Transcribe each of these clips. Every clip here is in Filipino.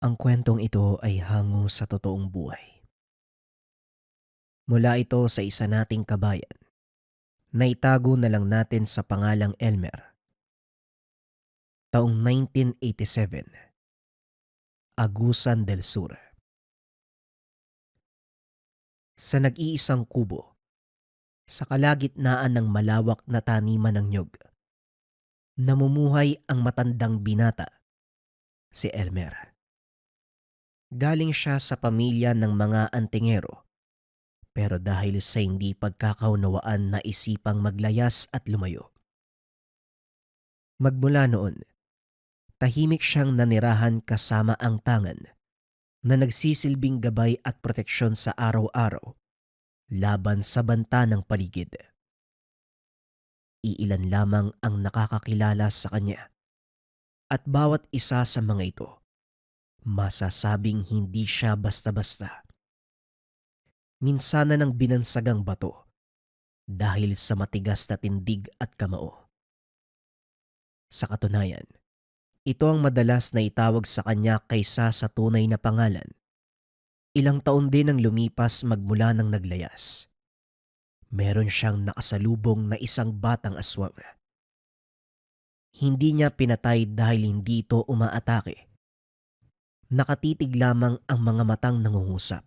Ang kwentong ito ay hango sa totoong buhay. Mula ito sa isa nating kabayan na itago na lang natin sa pangalang Elmer. Taong 1987, Agusan del Sur. Sa nag-iisang kubo, sa kalagitnaan ng malawak na taniman ng nyog, namumuhay ang matandang binata, si Elmer. Galing siya sa pamilya ng mga antingero, pero dahil sa hindi pagkakaunawaan na isipang maglayas at lumayo. Magmula noon, tahimik siyang nanirahan kasama ang tangan na nagsisilbing gabay at proteksyon sa araw-araw laban sa banta ng paligid. Iilan lamang ang nakakakilala sa kanya at bawat isa sa mga ito masasabing hindi siya basta-basta. Minsanan ng binansagang bato dahil sa matigas na tindig at kamao. Sa katunayan, ito ang madalas na itawag sa kanya kaysa sa tunay na pangalan. Ilang taon din ang lumipas magmula ng naglayas. Meron siyang nakasalubong na isang batang aswang. Hindi niya pinatay dahil hindi ito umaatake. Nakatitig lamang ang mga matang nangungusap.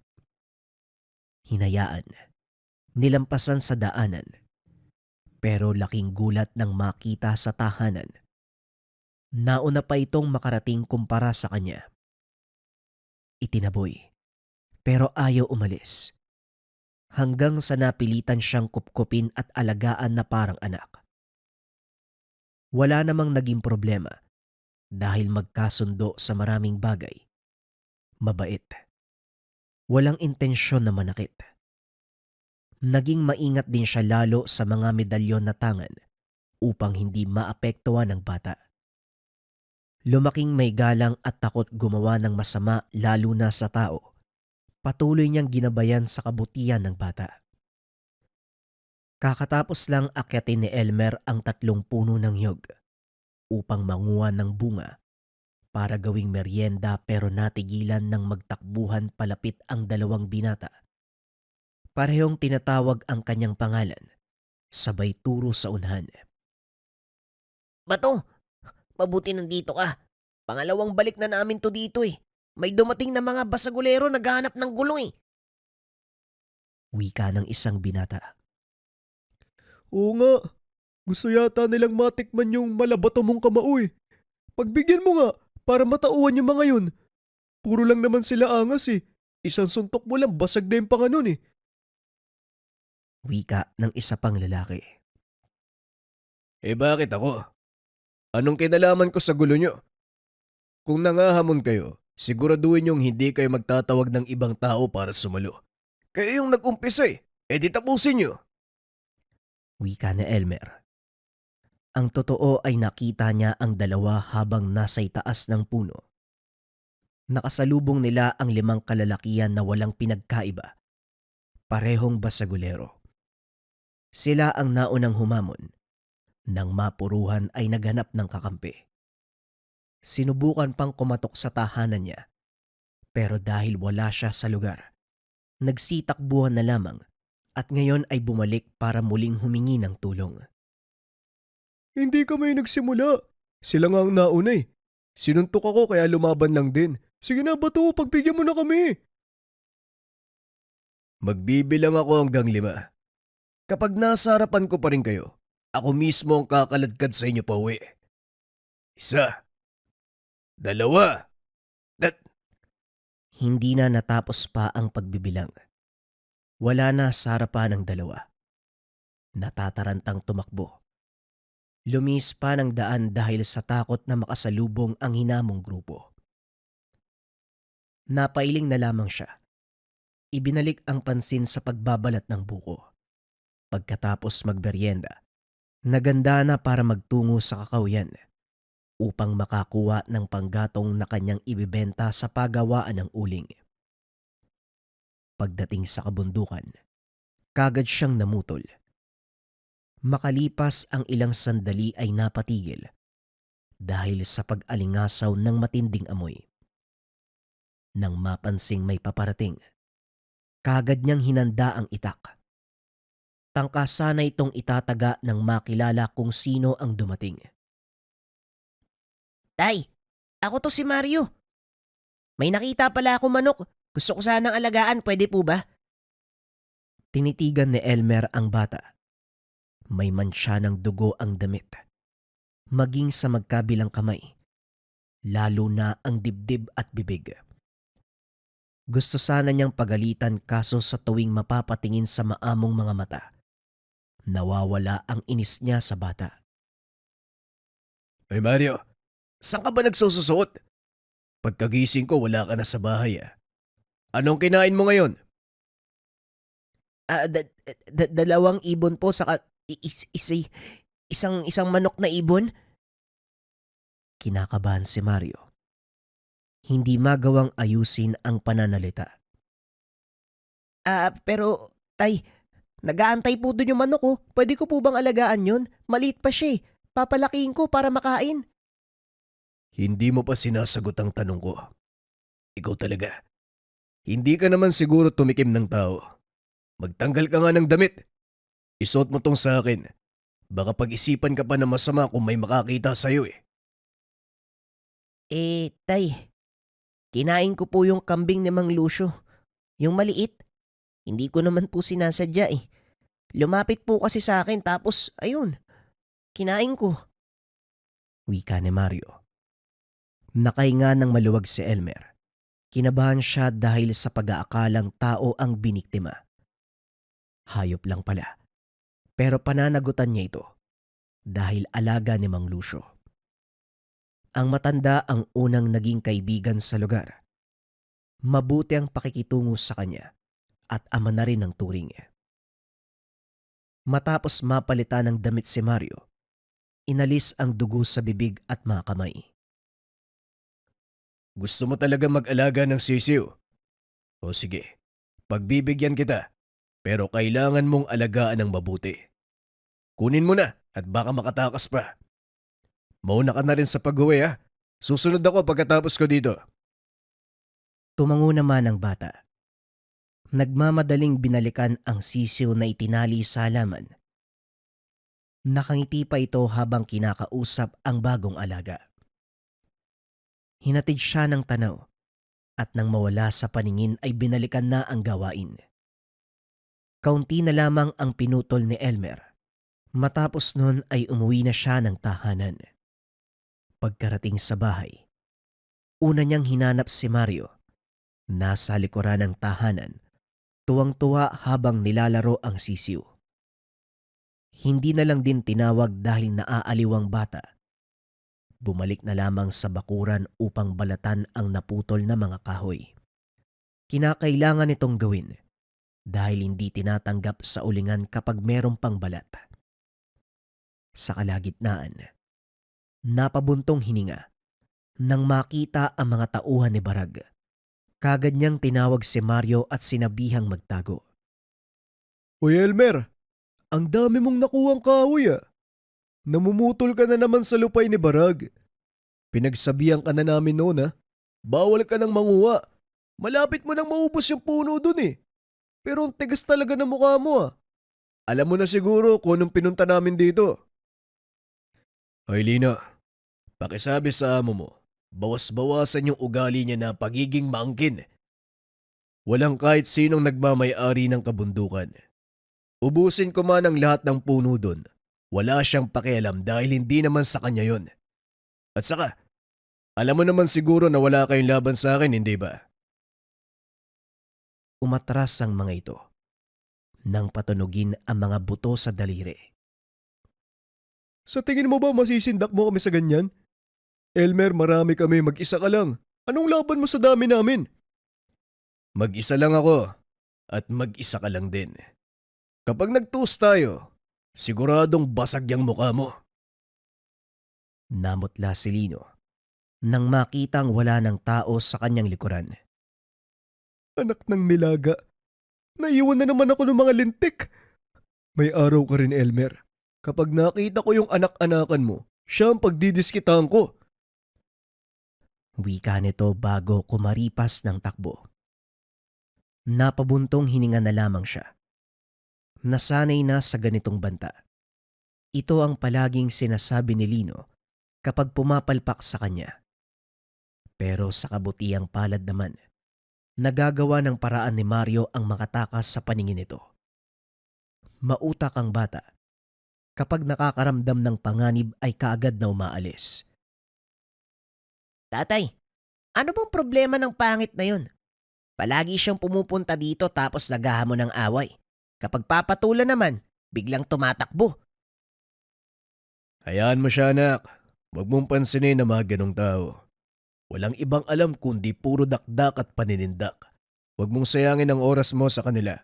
Hinayaan, nilampasan sa daanan, pero laking gulat nang makita sa tahanan. Nauna pa itong makarating kumpara sa kanya. Itinaboy, pero ayaw umalis. Hanggang sa napilitan siyang kupkupin at alagaan na parang anak. Wala namang naging problema dahil magkasundo sa maraming bagay. Mabait. Walang intensyon na manakit. Naging maingat din siya lalo sa mga medalyon na tangan upang hindi maapektuhan ng bata. Lumaking may galang at takot gumawa ng masama lalo na sa tao. Patuloy niyang ginabayan sa kabutihan ng bata. Kakatapos lang akyatin ni Elmer ang 3 puno ng nyog upang manguha ng bunga para gawing merienda pero natigilan ng magtakbuhan palapit ang 2 binata. Parehong tinatawag ang kanyang pangalan, sabay turo sa unahan. Bato, mabuti nandito ka. Pangalawang balik na namin to dito eh. May dumating na mga basagulero naghahanap ng gulong eh. Wika ng isang binata. Oo nga, gusto yata nilang matikman yung malabato mong kamao eh. Pagbigyan mo nga, para matauhan yung mga yun. Puro lang naman sila angas eh. Isang suntok mo lang basag na yung panganon eh. Wika ng isa pang lalaki. Eh bakit ako? Anong kinalaman ko sa gulo nyo? Kung nangahamon kayo, siguraduhin yung hindi kayo magtatawag ng ibang tao para sumalo. Kayo yung nag-umpisa eh. Eh di tapusin nyo. Wika ni Elmer. Ang totoo ay nakita niya ang 2 habang nasa itaas ng puno. Nakasalubong nila ang 5 kalalakihan na walang pinagkaiba. Parehong basagulero. Sila ang naunang humamon. Nang mapuruhan ay naghanap ng kakampi. Sinubukan pang kumatok sa tahanan niya. Pero dahil wala siya sa lugar, nagsitakbuhan na lamang at ngayon ay bumalik para muling humingi ng tulong. Hindi kami nagsimula. Sila nga ang nauna eh. Sinuntok ako kaya lumaban lang din. Sige na bato, pagbigyan mo na kami. Magbibilang ako hanggang 5. Kapag nasa harapan ko pa rin kayo, ako mismo ang kakaladkad sa inyo pa uwi. 1, 2, tat... Hindi na natapos pa ang pagbibilang. Wala na sa harapan ng 2. Natatarantang tumakbo. Lumis pa ng daan dahil sa takot na makasalubong ang hinamong grupo. Napailing na lamang siya. Ibinalik ang pansin sa pagbabalat ng buko. Pagkatapos magberyenda, naganda na para magtungo sa kakawyan upang makakuha ng panggatong na kanyang ibibenta sa pagawaan ng uling. Pagdating sa kabundukan, kagad siyang namutol. Makalipas ang ilang sandali ay napatigil dahil sa pag-alingasaw ng matinding amoy. Nang mapansing may paparating, kaagad niyang hinanda ang itak. Tangka sana itong itataga nang makilala kung sino ang dumating. Tay, ako to si Mario. May nakita pala ako manok. Gusto ko sanang alagaan, pwede po ba? Tinitigan ni Elmer ang bata. May mansya ng dugo ang damit. Maging sa magkabilang kamay. Lalo na ang dibdib at bibig. Gusto sana niyang pagalitan kaso sa tuwing mapapatingin sa maamong mga mata, nawawala ang inis niya sa bata. Ay Mario, saan ka ba nagsususuot? Pagkagising ko wala ka na sa bahay ah. Anong kinain mo ngayon? Dalawang ibon po saka isang manok na ibon. Kinakabahan si Mario. Hindi magawang ayusin ang pananalita. Pero tay, nag-aantay po doon yung manok ko. Pwede ko po bang alagaan yun? Maliit pa siya eh. Papalakihin ko para makain. Hindi mo pa sinasagot ang tanong ko. Ikaw talaga. Hindi ka naman siguro tumikim ng tao. Magtanggal ka nga ng damit. Isuot mo tong sa akin. Baka pag-isipan ka pa na masama kung may makakita sa'yo eh. Tay, kinain ko po yung kambing ni Mang Lucio. Yung maliit. Hindi ko naman po sinasadya eh. Lumapit po kasi sa akin tapos ayun, kinain ko. Wika ni Mario. Nakahinga ng maluwag si Elmer. Kinabahan siya dahil sa pag-aakalang tao ang biniktima. Hayop lang pala. Pero pananagutan niya ito dahil alaga ni Mang Lucio. Ang matanda ang unang naging kaibigan sa lugar. Mabuti ang pakikitungo sa kanya at ama na rin ng turing. Matapos mapalitan ng damit si Mario, inalis ang dugo sa bibig at mga kamay. Gusto mo talaga mag-alaga ng sisiw? O sige, pagbibigyan kita. Pero kailangan mong alagaan ng mabuti. Kunin mo na at baka makatakas pa. Mauna ka na rin sa pag-uwi ha. Susunod ako pagkatapos ko dito. Tumango naman ang bata. Nagmamadaling binalikan ang sisiw na itinali sa halaman. Nakangiti pa ito habang kinakausap ang bagong alaga. Hinatid siya ng tanaw at nang mawala sa paningin ay binalikan na ang gawain. Kaunti na lamang ang pinutol ni Elmer. Matapos nun ay umuwi na siya ng tahanan. Pagkarating sa bahay, una niyang hinanap si Mario. Nasa likuran ng tahanan, tuwang-tuwa habang nilalaro ang sisiw. Hindi na lang din tinawag dahil naaaliw ang bata. Bumalik na lamang sa bakuran upang balatan ang naputol na mga kahoy. Kinakailangan itong gawin dahil hindi tinatanggap sa ulingan kapag merong pangbalat. Sa kalagitnaan, napabuntong hininga nang makita ang mga tauhan ni Barag. Kagad niyang tinawag si Mario at sinabihang magtago. Uy Elmer, ang dami mong nakuhang kahoy ah. Namumutol ka na naman sa lupay ni Barag. Pinagsabihan ka na namin noon ha. Bawal ka nang manguha. Malapit mo nang maubos yung puno dun eh. Pero ang tigas talaga ng mukha mo ah. Alam mo na siguro kung anong pinunta namin dito. Hoy Lina, pakisabi sa amo mo, bawas-bawasan yung ugali niya na pagiging maangkin. Walang kahit sinong nagmamay-ari ng kabundukan. Ubusin ko man ang lahat ng puno dun. Wala siyang pakialam dahil hindi naman sa kanya yon. At saka, alam mo naman siguro na wala kayong laban sa akin, hindi ba? Umatras ang mga ito nang patunugin ang mga buto sa daliri. Sa tingin mo ba masisindak mo kami sa ganyan? Elmer, marami kami, mag-isa ka lang. Anong laban mo sa dami namin? Mag-isa lang ako at mag-isa ka lang din. Kapag nagtuos tayo, siguradong basag yung mukha mo. Namutla si Lino nang makitang wala ng tao sa kanyang likuran. Anak ng nilaga, naiwan na naman ako ng mga lintik. May araw ka rin, Elmer. Kapag nakita ko yung anak-anakan mo, siya ang pagdidiskitaan ko. Wika nito bago kumaripas ng takbo. Napabuntong hininga na lamang siya. Nasanay na sa ganitong banta. Ito ang palaging sinasabi ni Lino kapag pumapalpak sa kanya. Pero sa kabutiang palad naman, nagagawa ng paraan ni Mario ang makatakas sa paningin nito. Mautak ang bata. Kapag nakakaramdam ng panganib ay kaagad na umaalis. Tatay, ano bang problema ng pangit na yun? Palagi siyang pumupunta dito tapos naghahamon ng away. Kapag papatulan naman, biglang tumatakbo. Hayaan mo siya, anak. Huwag mong pansinin ang mga ganong tao. Walang ibang alam kundi puro dakdak at paninindak. Huwag mong sayangin ang oras mo sa kanila.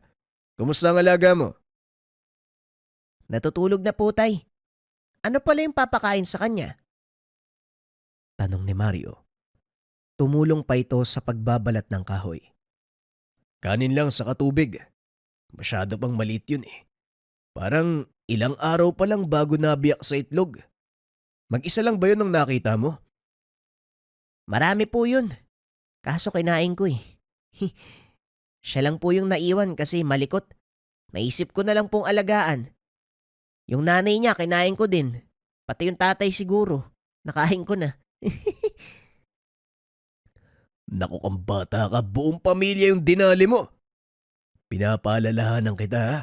Kumusta ang alaga mo? Natutulog na po, tay. Ano pala yung papakain sa kanya? Tanong ni Mario. Tumulong pa ito sa pagbabalat ng kahoy. Kanin lang sa katubig. Masyado pang maliit yun eh. Parang ilang araw pa lang bago nabiyak sa itlog. Mag-isa lang ba yun ang nakita mo? Marami po yun. Kaso kinain ko eh. Siya lang po yung naiwan kasi malikot. Naisip ko na lang pong alagaan. Yung nanay niya, kinain ko din. Pati yung tatay siguro. Nakain ko na. Naku kang bata ka, buong pamilya yung dinali mo. Pinapaalalahanan kita ha.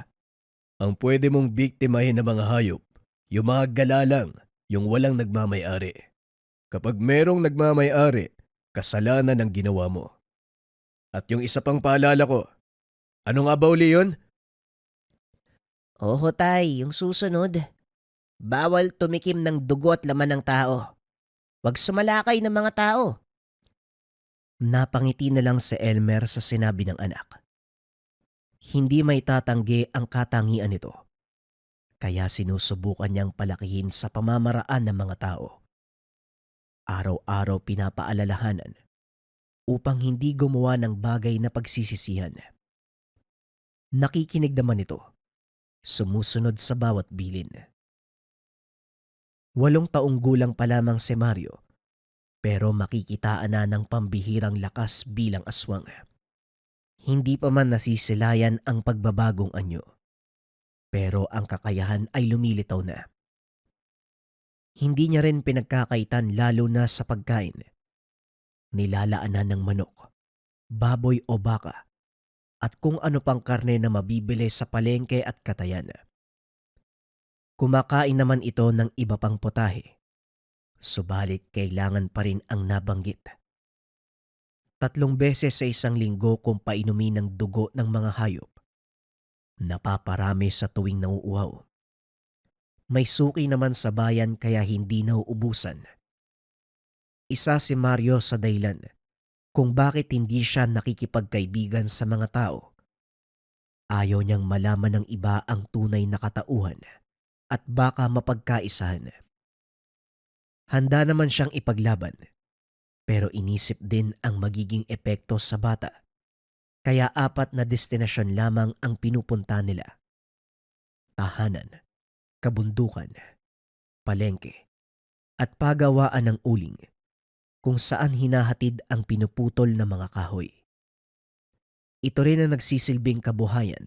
Ang pwede mong biktimahin ng mga hayop, yung mga galalang, yung walang nagmamay-ari. Kapag merong nagmamay-ari, kasalanan ang ginawa mo. At yung isa pang paalala ko, ano nga ba uli yun? Oo tay, yung susunod. Bawal tumikim ng dugo at laman ng tao. Huwag sumalakay ng mga tao. Napangiti na lang si Elmer sa sinabi ng anak. Hindi may tatanggi ang katangian nito. Kaya sinusubukan niyang palakihin sa pamamaraan ng mga tao. Araw-araw pinapaalalahanan upang hindi gumawa ng bagay na pagsisisihan. Nakikinig naman ito. Sumusunod sa bawat bilin. 8 taong gulang pa lamang si Mario, pero makikitaan na ng pambihirang lakas bilang aswang. Hindi pa man nasisilayan ang pagbabagong anyo, pero ang kakayahan ay lumilitaw na. Hindi niya rin pinagkakaitan lalo na sa pagkain. Nilalaanan ng manok, baboy o baka, at kung ano pang karne na mabibili sa palengke at katayan. Kumakain naman ito ng iba pang potahe, subalit kailangan pa rin ang nabanggit. 3 beses sa isang linggo kung painumin ng dugo ng mga hayop. Napaparami sa tuwing nauuhaw. May suki naman sa bayan kaya hindi nauubusan. Isa si Mario sa dahilan kung bakit hindi siya nakikipagkaibigan sa mga tao. Ayaw niyang malaman ng iba ang tunay na katauhan at baka mapagkaisahan. Handa naman siyang ipaglaban, pero inisip din ang magiging epekto sa bata. Kaya 4 na destinasyon lamang ang pinupunta nila. Tahanan, kabundukan, palengke, at pagawaan ng uling kung saan hinahatid ang pinuputol na mga kahoy. Ito rin ang nagsisilbing kabuhayan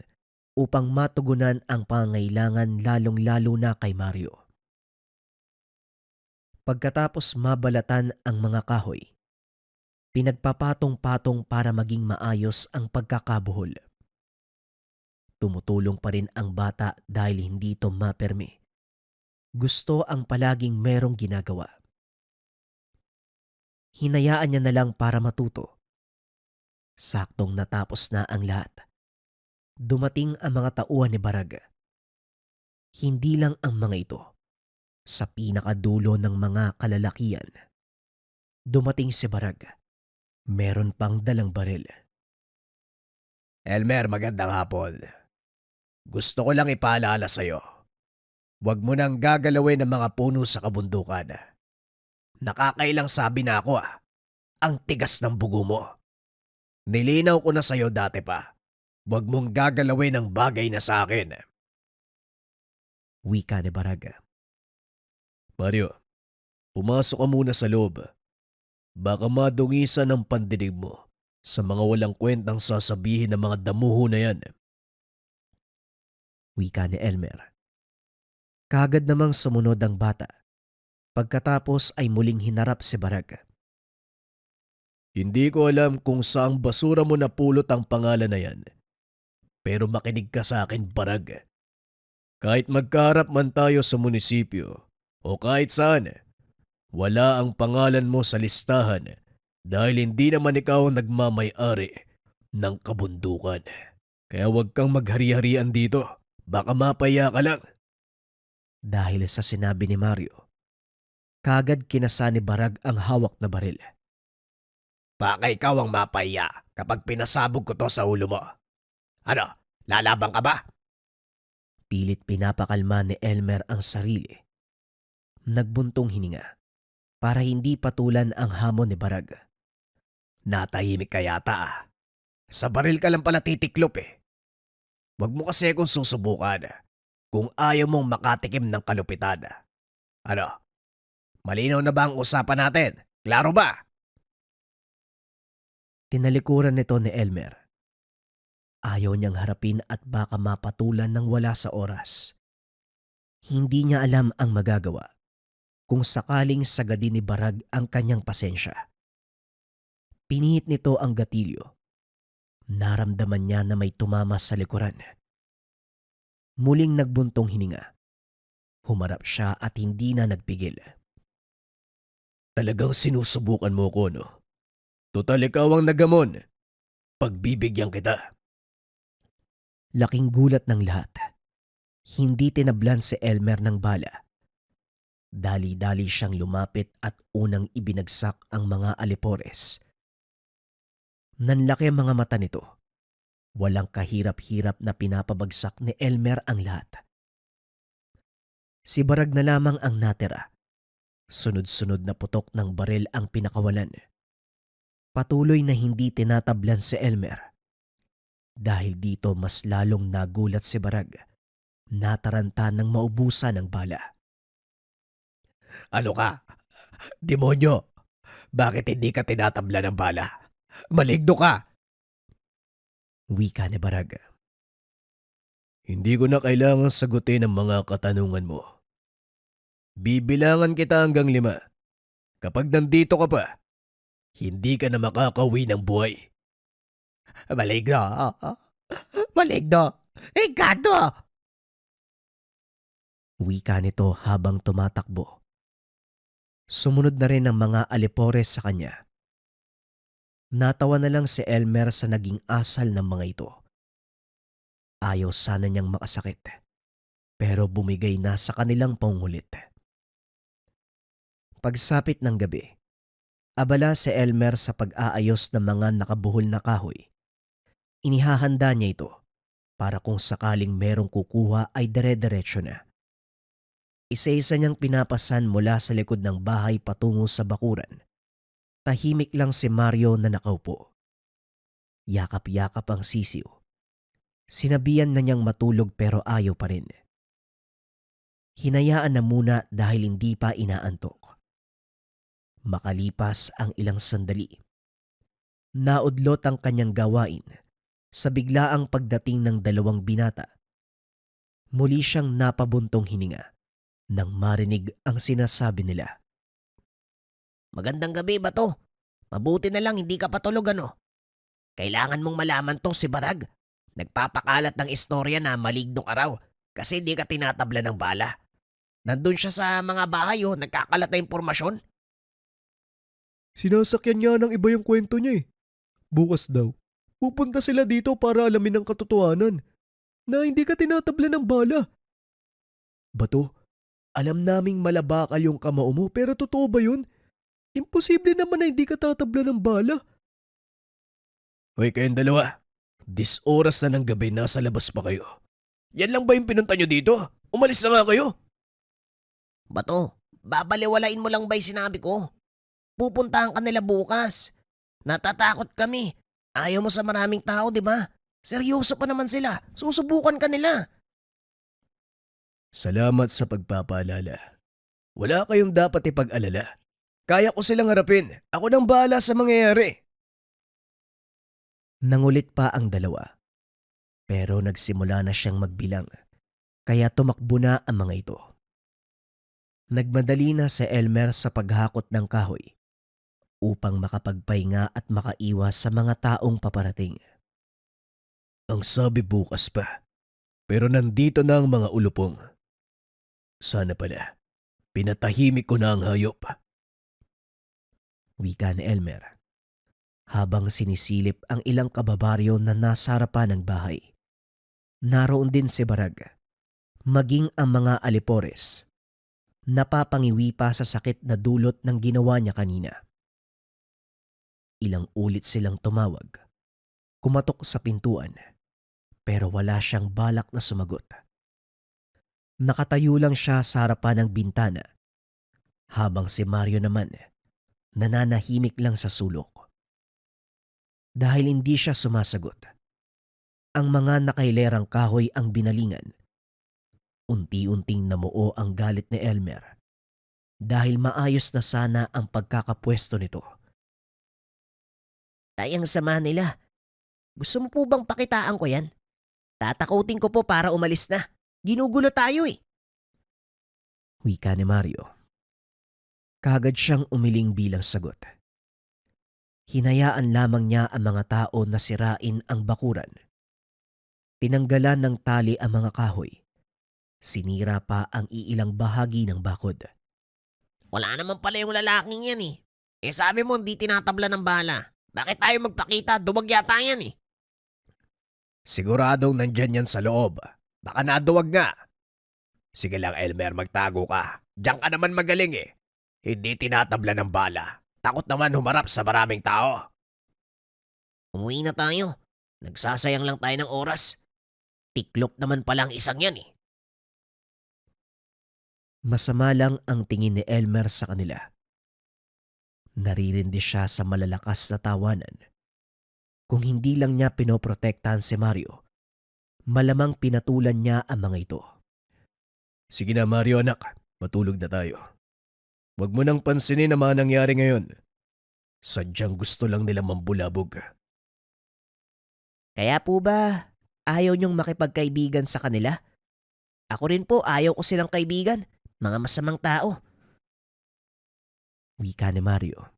upang matugunan ang pangangailangan lalong-lalo na kay Mario. Pagkatapos mabalatan ang mga kahoy, pinagpapatong-patong para maging maayos ang pagkakabuhol. Tumutulong pa rin ang bata dahil hindi ito mapermi. Gusto ang palaging merong ginagawa. Hinayaan niya na lang para matuto. Saktong natapos na ang lahat. Dumating ang mga tauhan ni Baraga. Hindi lang ang mga ito. Sa pinakadulo ng mga kalalakian, dumating si Baraga. Meron pang dalang baril. Elmer, magandang hapon. Gusto ko lang ipaalala sa'yo. Huwag mo nang gagalawin ang mga puno sa kabundukan. Nakakailang sabi na ako Ang tigas ng bugo mo. Nilinaw ko na sa'yo dati pa. Huwag mong gagalawin ang bagay na sa akin. Wika ni Baraga. Mario, pumasok ka muna sa loob. Baka madungisan ang pandinig mo sa mga walang kwentang sasabihin ng mga damuho na yan. Wika ni Elmer. Kaagad namang sumunod ang bata. Pagkatapos ay muling hinarap si Barag. Hindi ko alam kung saang basura mo napulot ang pangalan na yan. Pero makinig ka sa akin, Barag. Kahit magkaharap man tayo sa munisipyo o kahit saan, wala ang pangalan mo sa listahan dahil hindi naman ikaw ang nagmamay-ari ng kabundukan. Kaya huwag kang maghari-harian dito. Baka mapaya ka lang. Dahil sa sinabi ni Mario, kaagad kinasa ni Barag ang hawak na baril. Baka ikaw ang mapaya kapag pinasabog ko to sa ulo mo. Ano, lalaban ka ba? Pilit pinapakalma ni Elmer ang sarili. Nagbuntong hininga para hindi patulan ang hamon ni Barag. Natahimik ka yata ah. Sa baril ka lang pala titiklop eh. Huwag mo kasi akong susubukan kung ayaw mong makatikim ng kalupitan. Ano, malinaw na ba ang usapan natin? Klaro ba? Tinalikuran nito ni Elmer. Ayaw niyang harapin at baka mapatulan ng wala sa oras. Hindi niya alam ang magagawa kung sakaling sagadin ni Barag ang kanyang pasensya. Pinihit nito ang gatilyo. Naramdaman niya na may tumama sa likuran. Muling nagbuntong hininga. Humarap siya at hindi na nagpigil. Talagang sinusubukan mo ko, no? Total ikaw ang nagamon. Pagbibigyan kita. Laking gulat ng lahat. Hindi tinablan si Elmer ng bala. Dali-dali siyang lumapit at unang ibinagsak ang mga alipores. Nanlaki ang mga mata nito. Walang kahirap-hirap na pinapabagsak ni Elmer ang lahat. Si Barag na lamang ang natira. Sunod-sunod na putok ng baril ang pinakawalan. Patuloy na hindi tinatablan si Elmer. Dahil dito mas lalong nagulat si Barag. Nataranta ng maubusan ng bala. Ano ka? Demonyo! Bakit hindi ka tinatabla ng bala? Maligno ka! Wika ni Barag. Hindi ko na kailangan sagutin ang mga katanungan mo. Bibilangan kita hanggang 5. Kapag nandito ka pa, hindi ka na makakauwi ng buhay. Maligno! Maligno! Engkanto! Wika nito habang tumatakbo. Sumunod na rin ang mga alipores sa kanya. Natawa na lang si Elmer sa naging asal ng mga ito. Ayaw sana niyang makasakit, pero bumigay na sa kanilang pangulit. Pagsapit ng gabi, abala si Elmer sa pag-aayos ng mga nakabuhol na kahoy. Inihahanda niya ito para kung sakaling merong kukuha ay dire-diretso na. Isa-isa niyang pinapasan mula sa likod ng bahay patungo sa bakuran. Tahimik lang si Mario na nakaupo. Yakap-yakap ang sisiw. Sinabihan na niyang matulog pero ayaw pa rin. Hinayaan na muna dahil hindi pa inaantok. Makalipas ang ilang sandali. Naudlot ang kanyang gawain sa biglaang pagdating ng 2 binata. Muli siyang napabuntong hininga nang marinig ang sinasabi nila. Magandang gabi ba to? Mabuti na lang hindi ka patulog ano? Kailangan mong malaman tong si Barag. Nagpapakalat ng istorya na malignong araw kasi hindi ka tinatabla ng bala. Nandun siya sa mga bahay nagkakalat na impormasyon. Sinasakyan niya ng iba yung kwento niya eh. Bukas daw, pupunta sila dito para alamin ang katotohanan na hindi ka tinatabla ng bala. Bato, alam naming malabakal yung kamao mo pero totoo ba yun? Imposible naman na hindi ka tatabla ng bala. Hoy kayong dalawa, 10 oras na ng gabi nasa labas pa kayo. Yan lang ba yung pinunta nyo dito? Umalis na nga kayo. Bato, babaliwalain mo lang ba yung sinabi ko? Pupuntahan ka nila bukas. Natatakot kami. Ayaw mo sa maraming tao, di ba? Seryoso pa naman sila. Susubukan ka nila. Salamat sa pagpapaalala. Wala kayong dapat ipag-alala. Kaya ko silang harapin. Ako nang bahala sa mangyayari. Nangulit pa ang dalawa. Pero nagsimula na siyang magbilang, kaya tumakbo na ang mga ito. Nagmadali na si Elmer sa paghakot ng kahoy upang makapagpahinga at makaiwas sa mga taong paparating. Ang sabi bukas pa. Pero nandito na ang mga ulupong. Sana pala, pinatahimik ko na ang hayop. Wika ni Elmer, habang sinisilip ang ilang kababaryo na nasa harapan ng bahay. Naroon din si Barag, maging ang mga alipores. Napapangiwi pa sa sakit na dulot ng ginawa niya kanina. Ilang ulit silang tumawag, kumatok sa pintuan, pero wala siyang balak na sumagot. Nakatayo lang siya sa harapan ng bintana, habang si Mario naman nananahimik lang sa sulok. Dahil hindi siya sumasagot, ang mga nakailerang kahoy ang binalingan. Unti-unting namuo ang galit ni Elmer dahil maayos na sana ang pagkakapwesto nito. Tayang sama nila. Gusto mo po bang pakitaan ko yan? Tatakutin ko po para umalis na. Ginugulo tayo eh. Wika ni Mario. Kagad siyang umiling bilang sagot. Hinayaan lamang niya ang mga tao na sirain ang bakuran. Tinanggalan ng tali ang mga kahoy. Sinira pa ang iilang bahagi ng bakod. Wala naman pala yung lalaking yan eh. Eh sabi mo hindi tinatabla ng bala. Bakit tayo magpakita? Duwag yata yan eh. Siguradong nandyan yan sa loob. Baka naduwag nga. Sige lang Elmer, magtago ka. Diyan ka naman magaling eh. Hindi tinatabla ng bala. Takot naman humarap sa maraming tao. Umuwi na tayo. Nagsasayang lang tayo ng oras. Tiklop naman palang isang yan eh. Masama lang ang tingin ni Elmer sa kanila. Naririndi siya sa malalakas na tawanan. Kung hindi lang niya pinoprotektahan si Mario, malamang pinatulan niya ang mga ito. Sige na Mario anak, matulog na tayo. Huwag mo nang pansinin ang mga nangyari ngayon. Sadyang gusto lang nila mambulabog. Kaya po ba ayaw niyong makipagkaibigan sa kanila? Ako rin po ayaw ko silang kaibigan. Mga masamang tao. Wika ni Mario.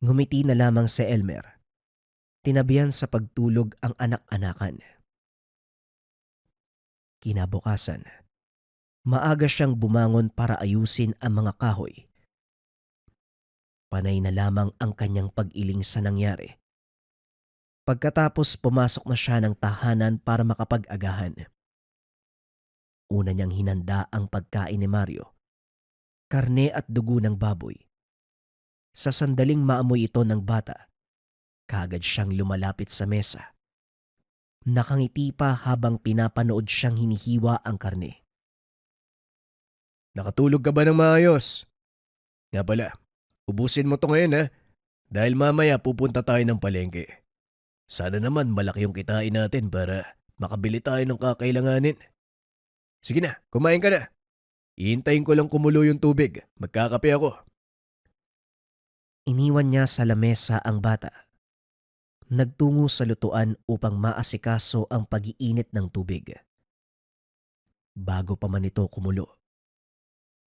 Ngumiti na lamang si Elmer. Tinabihan sa pagtulog ang anak-anakan. Kinabukasan, maaga siyang bumangon para ayusin ang mga kahoy. Panay na lamang ang kanyang pag-iling sa nangyari. Pagkatapos pumasok na siya ng tahanan para makapag-agahan. Una niyang hinanda ang pagkain ni Mario. Karne at dugo ng baboy. Sa sandaling maamoy ito ng bata, kaagad siyang lumalapit sa mesa. Nakangiti pa habang pinapanood siyang hinihiwa ang karne. Nakatulog ka ba ng maayos? Nga pala, ubusin mo to ngayon ha. Dahil mamaya pupunta tayo ng palengke. Sana naman malaki yung kitain natin para makabili tayo ng kakailanganin. Sige na, kumain ka na. Ihintayin ko lang kumulo yung tubig. Magkakape ako. Iniwan niya sa lamesa ang bata. Nagtungo sa lutuan upang maasikaso ang pag-iinit ng tubig. Bago pa man ito kumulo,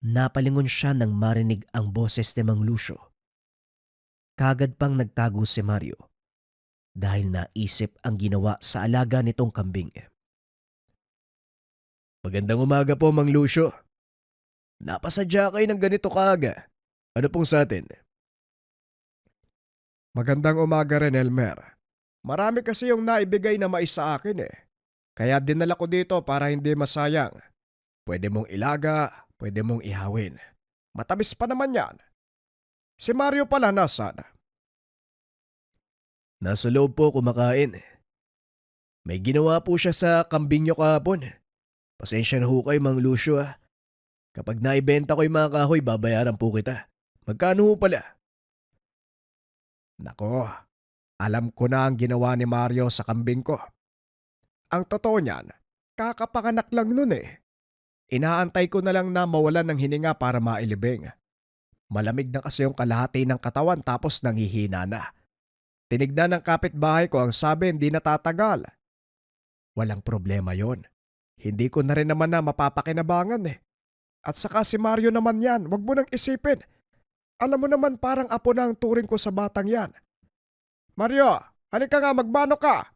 napalingon siya nang marinig ang boses ni Mang Lucio. Kagad pang nagtago si Mario dahil naisip ang ginawa sa alaga nitong kambing. Magandang umaga po, Mang Lucio. Napasadya kayo ng ganito kaaga. Ano pong sa atin? Magandang umaga rin, Elmer. Marami kasi yung naibigay na mais sa akin eh. Kaya dinala ko dito para hindi masayang. Pwede mong ilaga, pwede mong ihawin. Matamis pa naman yan. Si Mario pala nasaan? Nasa loob po kumakain. May ginawa po siya sa kambing niyo kahapon. Pasensya na ho kayo, Mang Lucio ah. Kapag naibenta ko yung mga kahoy, babayaran po kita. Magkano ho pala? Nako, alam ko na ang ginawa ni Mario sa kambing ko. Ang totoo niyan, kakapanganak lang nun eh. Inaantay ko na lang na mawalan ng hininga para mailibing. Malamig na kasi yung kalahati ng katawan tapos nangihina na. Tinignan ng kapitbahay ko, ang sabi hindi natatagal. Walang problema yon. Hindi ko na rin naman na mapapakinabangan eh. At saka si Mario naman yan, wag mo nang isipin. Alam mo naman parang apo na ang turing ko sa batang yan. Mario, halika nga, magmano ka.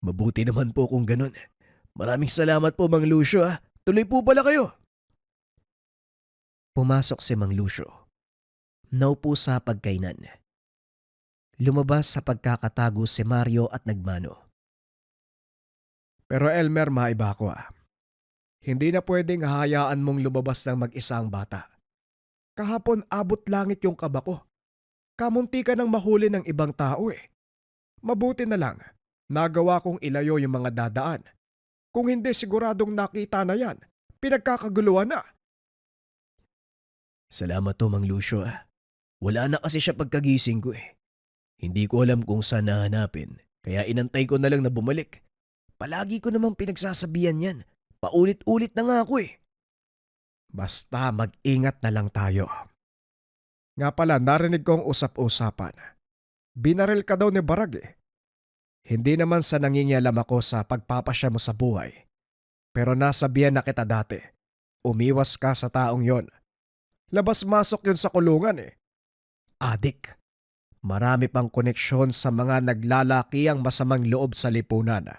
Mabuti naman po kung ganun. Maraming salamat po, Mang Lucio ah. Tuloy po pala kayo. Pumasok si Mang Lucio. Naupo sa pagkainan. Lumabas sa pagkakatago si Mario at nagmano. Pero Elmer, maiba ko ah. Hindi na pwedeng hahayaan mong lumabas ng mag-isa ang bata. Kahapon abot langit yung kaba ko. Kamunti ka nang mahuli ng ibang tao eh. Mabuti na lang, nagawa kong ilayo yung mga dadaan. Kung hindi siguradong nakita na yan, pinagkakaguluhan na. Salamat to, Mang Lucio ah. Wala na kasi siya pagkagising ko eh. Hindi ko alam kung saan nahanapin, kaya inantay ko na lang na bumalik. Palagi ko namang pinagsasabihan yan. Paulit-ulit na nga ako eh. Basta mag-ingat na lang tayo. Nga pala, narinig kong usap-usapan. Binaril ka daw ni Barag eh. Hindi naman sa nangingialam ako sa pagpapasya mo sa buhay. Pero nasabihan na kita dati. Umiwas ka sa taong yon. Labas-masok yun sa kulungan eh. Adik. Marami pang koneksyon sa mga naglalaki ang masamang loob sa lipunan.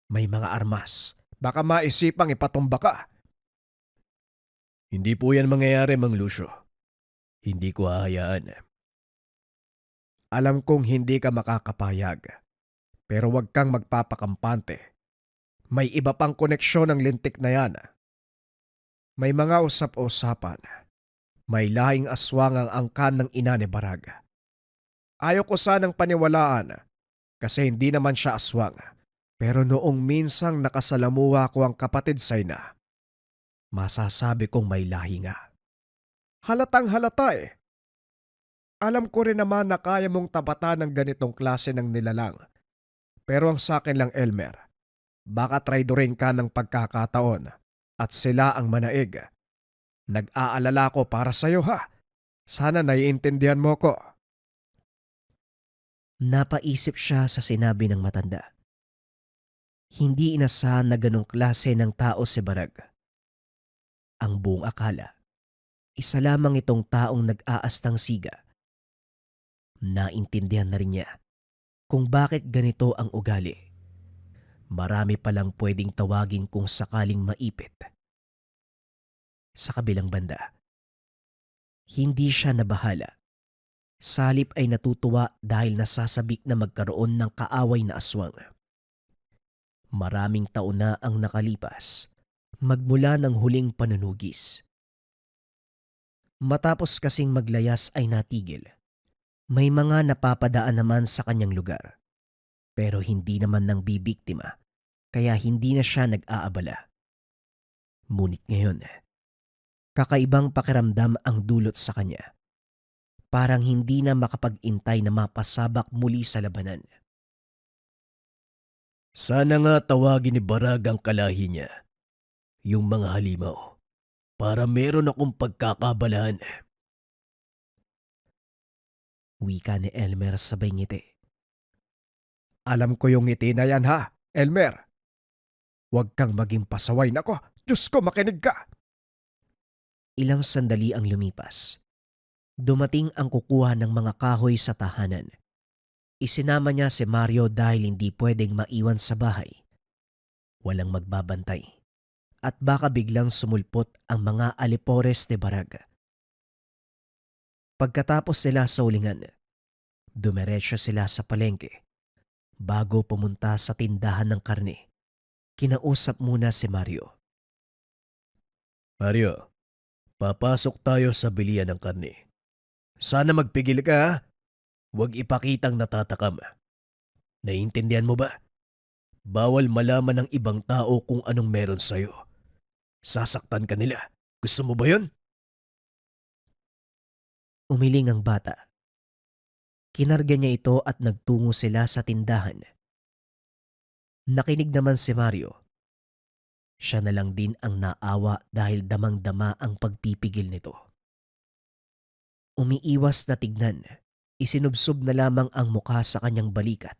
May mga armas. Baka maisipang ipatumba ka. Hindi po yan mangyayari, Mang Lucio. Hindi ko hahayaan. Alam kong hindi ka makakapayag. Pero wag kang magpapakampante. May iba pang koneksyon ang lintik na yan. May mga usap-usapan. May lahing aswang ang angkan ng ina ni Barag. Ayaw ko sanang paniwalaan kasi hindi naman siya aswang. Pero noong minsang nakasalamuha ko ang kapatid sa ina, masasabi kong may lahi nga. Halatang halata eh. Alam ko rin naman na kaya mong tapatan ng ganitong klase ng nilalang. Pero ang sakin lang, Elmer, baka traidorin ka ng pagkakataon at sila ang manaig. Nag-aalala ko para sa'yo ha. Sana naiintindihan mo ko. Napaisip siya sa sinabi ng matanda. Hindi inasahan na ganong klase ng tao si Barag. Ang buong akala, isa lamang itong taong nag-aastang siga. Naintindihan na rin niya kung bakit ganito ang ugali. Marami palang pwedeng tawagin kung sakaling maipit. Sa kabilang banda, hindi siya nabahala. Salip ay natutuwa dahil nasasabik na magkaroon ng kaaway na aswang. Maraming taon na ang nakalipas, magmula ng huling panunugis. Matapos kasing maglayas ay natigil. May mga napapadaan naman sa kanyang lugar, pero hindi naman nang bibiktima, kaya hindi na siya nag-aabala. Ngunit ngayon, kakaibang pakiramdam ang dulot sa kanya. Parang hindi na makapag-intay na mapasabak muli sa labanan. Sana nga tawagin ni Barag ang kalahi niya, yung mga halimaw, para meron akong pagkakabalahan. Wika ni Elmer sabay ngiti. Alam ko yung ngiti na yan ha, Elmer. Huwag kang maging pasaway. Nako, Diyos ko, makinig ka. Ilang sandali ang lumipas. Dumating ang kukuha ng mga kahoy sa tahanan. Isinama niya si Mario dahil hindi pwedeng maiwan sa bahay. Walang magbabantay. At baka biglang sumulpot ang mga alipores ni Barag. Pagkatapos sila sa ulingan, dumiretso sila sa palengke. Bago pumunta sa tindahan ng karne, kinausap muna si Mario. Mario, papasok tayo sa bilihan ng karne. Sana magpigil ka ha. Huwag ipakitang natatakam. Naiintindihan mo ba? Bawal malaman ng ibang tao kung anong meron sa'yo. Sasaktan ka nila. Gusto mo ba yun? Umiling ang bata. Kinarga niya ito at nagtungo sila sa tindahan. Nakinig naman si Mario. Siya na lang din ang naawa dahil damang-dama ang pagpipigil nito. Umiiwas na tignan, isinubsob na lamang ang mukha sa kanyang balikat.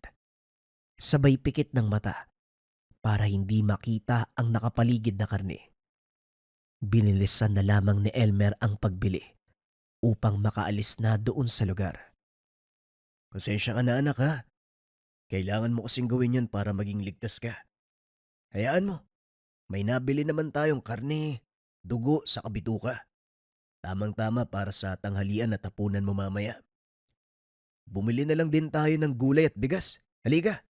Sabay pikit ng mata para hindi makita ang nakapaligid na karne. Binilisan na lamang ni Elmer ang pagbili upang makaalis na doon sa lugar. Pasensya ka na anak ha. Kailangan mo kasing gawin yan para maging ligtas ka. Hayaan mo. May nabili naman tayong karne, dugo sa kabituka. Tamang-tama para sa tanghalian at hapunan mo mamaya. Bumili na lang din tayo ng gulay at bigas. Halika.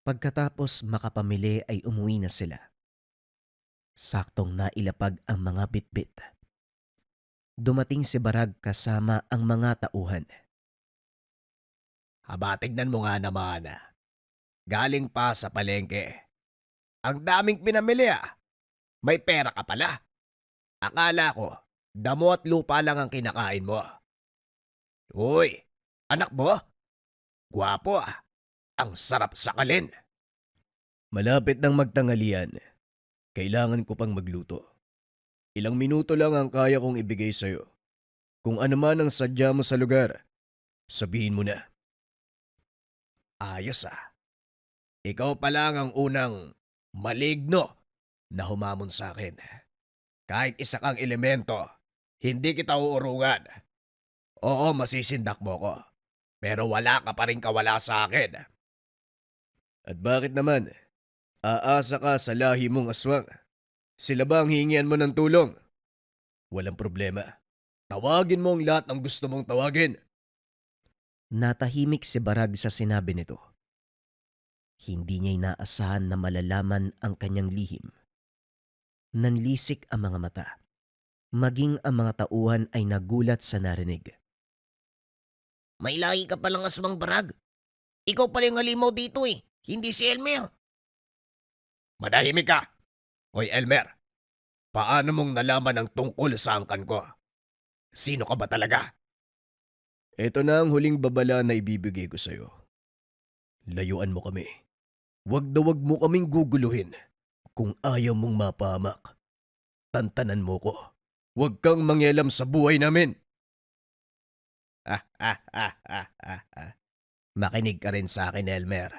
Pagkatapos makapamili ay umuwi na sila. Saktong nailapag ang mga bitbit. Dumating si Barag kasama ang mga tauhan. Aba, tignan mo nga naman. Galing pa sa palengke. Ang daming pinamili ah. May pera ka pala. Akala ko, damo at lupa lang ang kinakain mo. Uy, anak mo? Gwapo ah. Ang sarap sakalin. Malapit nang magtanghalian. Kailangan ko pang magluto. Ilang minuto lang ang kaya kong ibigay sa'yo. Kung ano man ang sadya mo sa lugar, sabihin mo na. Ayos ah. Ikaw pa lang ang unang maligno na humamon sa akin. Kahit isa kang elemento, hindi kita uurungan. Oo, masisindak mo ko. Pero wala ka pa rin kawala sa akin. At bakit naman? Aasa ka sa lahi mong aswang. Sila ba ang hihingian mo ng tulong? Walang problema. Tawagin mo ang lahat ng gusto mong tawagin. Natahimik si Barag sa sinabi nito. Hindi niya inaasahan na malalaman ang kanyang lihim. Nanlisik ang mga mata. Maging ang mga tauhan ay nagulat sa narinig. May lahi ka palang aswang, Barag. Ikaw pala yung halimaw dito eh, hindi si Elmer. Manahimik ka! Hoy Elmer, paano mong nalaman ang tungkol sa angkan ko? Sino ka ba talaga? Ito na ang huling babala na ibibigay ko sa'yo. Layuan mo kami. Wag na wag mo kaming guguluhin. Kung ayaw mong mapahamak, tantanan mo ko. Huwag kang mangyalam sa buhay namin. Makinig ka rin sa akin, Elmer.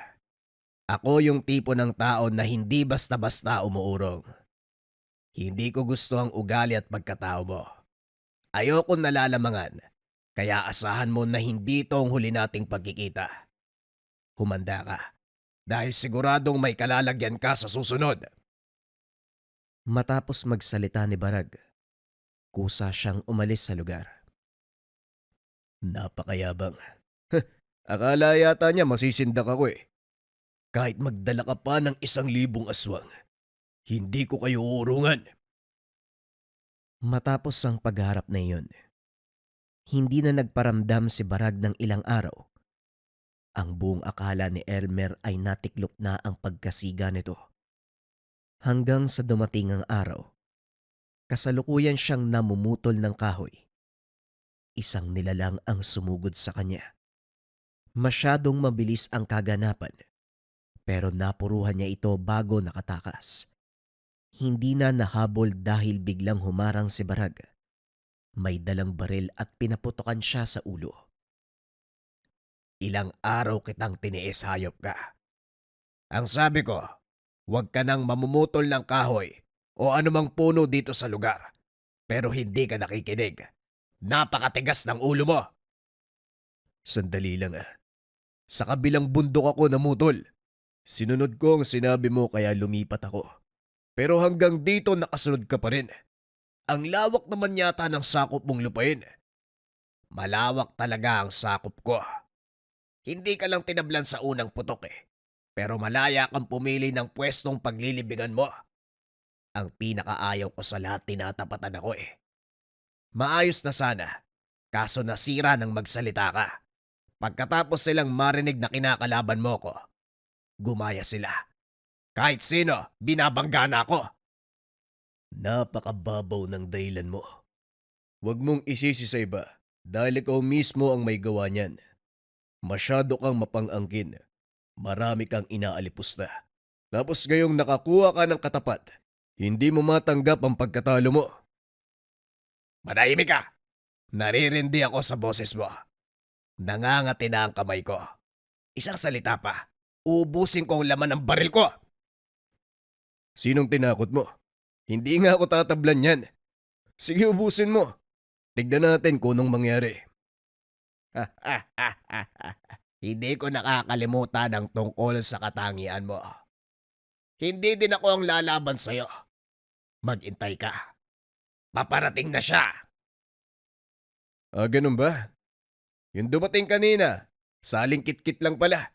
Ako yung tipo ng tao na hindi basta-basta umuurong. Hindi ko gusto ang ugali at pagkatao mo. Ayoko nalalamangan, kaya asahan mo na hindi ito ang huli nating pagkikita. Humanda ka, dahil siguradong may kalalagyan ka sa susunod. Matapos magsalita ni Barag, kusa siyang umalis sa lugar. Napakayabang. Akala yata niya masisindak ako eh. Kahit magdala ka pa ng 1,000 aswang, hindi ko kayo uurungan. Matapos ang pagharap na iyon, hindi na nagparamdam si Barag ng ilang araw. Ang buong akala ni Elmer ay natiklop na ang pagkasiga nito. Hanggang sa dumating ang araw, kasalukuyan siyang namumutol ng kahoy. Isang nilalang ang sumugod sa kanya. Masyadong mabilis ang kaganapan, pero napuruhan niya ito bago nakatakas. Hindi na nahabol dahil biglang humarang si Barag. May dalang baril at pinaputokan siya sa ulo. Ilang araw kitang tiniis, hayop ka. Ang sabi ko, huwag ka nang mamumutol ng kahoy o anumang puno dito sa lugar. Pero hindi ka nakikinig. Napakatigas ng ulo mo. Sandali lang ah. Sa kabilang bundok ako namutol. Sinunod ko ang sinabi mo kaya lumipat ako. Pero hanggang dito nakasunod ka pa rin. Ang lawak naman yata ng sakop mong lupain. Malawak talaga ang sakop ko. Hindi ka lang tinablan sa unang putok eh. Pero malaya kang pumili ng pwestong paglilibigan mo. Ang pinakaayaw ko sa lahat tinatapatan ako eh. Maayos na sana, kaso nasira nang magsalita ka. Pagkatapos silang marinig na kinakalaban mo ko, gumaya sila. Kahit sino, binabangga na ako. Napakababaw ng dahilan mo. Huwag mong isisi sa iba dahil ikaw mismo ang may gawa niyan. Masyado kang mapang-angkin. Marami kang inaalipusta. Tapos ngayong nakakuha ka ng katapat, hindi mo matanggap ang pagkatalo mo. Manahimik ka! Naririndi ako sa boses mo. Nangangati na ang kamay ko. Isang salita pa, ubusin ko ang laman ng baril ko. Sinong tinakot mo? Hindi nga ako tatablan yan. Sige, ubusin mo. Tignan natin kung anong mangyari. Hindi ko nakakalimutan ang tungkol sa katangian mo. Hindi din ako ang lalaban sa'yo. Maghintay ka. Paparating na siya. Ah, ganun ba? Yung dumating kanina, saling kit-kit lang pala.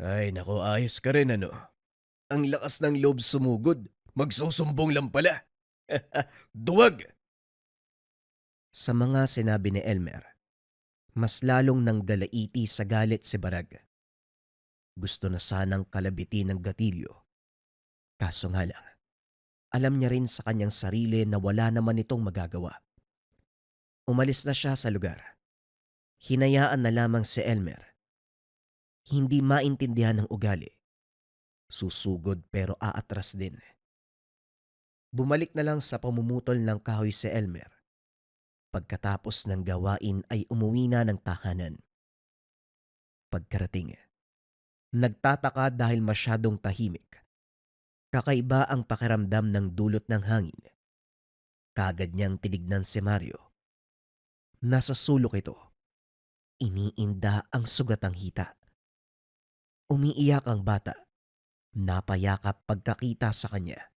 Ay, nako, ayos ka rin ano. Ang lakas ng loob sumugod. Magsusumbong lang pala. Duwag! Sa mga sinabi ni Elmer, mas lalong nanggalaiti sa galit si Barag. Gusto na sanang kalabitin ng gatilyo. Kaso nga lang, alam niya rin sa kanyang sarili na wala naman itong magagawa. Umalis na siya sa lugar. Hinayaan na lamang si Elmer. Hindi maintindihan ng ugali. Susugod pero aatras din. Bumalik na lang sa pamumutol ng kahoy si Elmer. Pagkatapos ng gawain ay umuwi na ng tahanan. Pagkarating, nagtataka dahil masyadong tahimik. Kakaiba ang pakiramdam ng dulot ng hangin. Kaagad niyang tinignan si Mario. Nasa sulok ito. Iniinda ang sugatang hita. Umiiyak ang bata. Napayakap pagkakita sa kanya.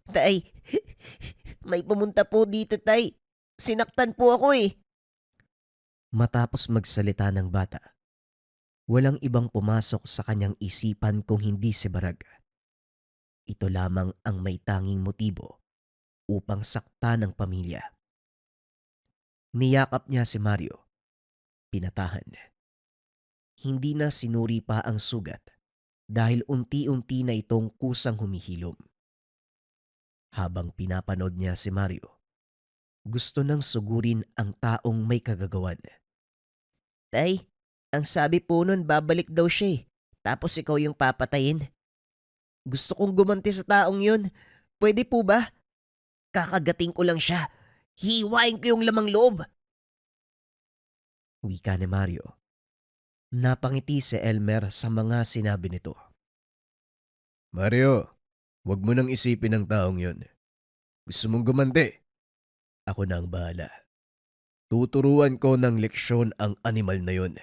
Tay, may pumunta po dito, Tay. Sinaktan po ako eh. Matapos magsalita ng bata, walang ibang pumasok sa kanyang isipan kung hindi si Barag. Ito lamang ang may tanging motibo upang sakta ng pamilya. Niyakap niya si Mario. Pinatahan. Hindi na sinuri pa ang sugat dahil unti-unti na itong kusang humihilom. Habang pinapanood niya si Mario, gusto nang sugurin ang taong may kagagawan. Tay, ang sabi po nun babalik daw siya eh. Tapos ikaw yung papatayin. Gusto kong gumanti sa taong yun. Pwede po ba? Kakagating ko lang siya. Hiwain ko yung lamang loob. Wika ni Mario. Napangiti si Elmer sa mga sinabi nito. Mario, wag mo nang isipin ang taong yun. Gusto mong gumanti? Ako na ang bahala. Tuturuan ko ng leksyon ang animal na yun.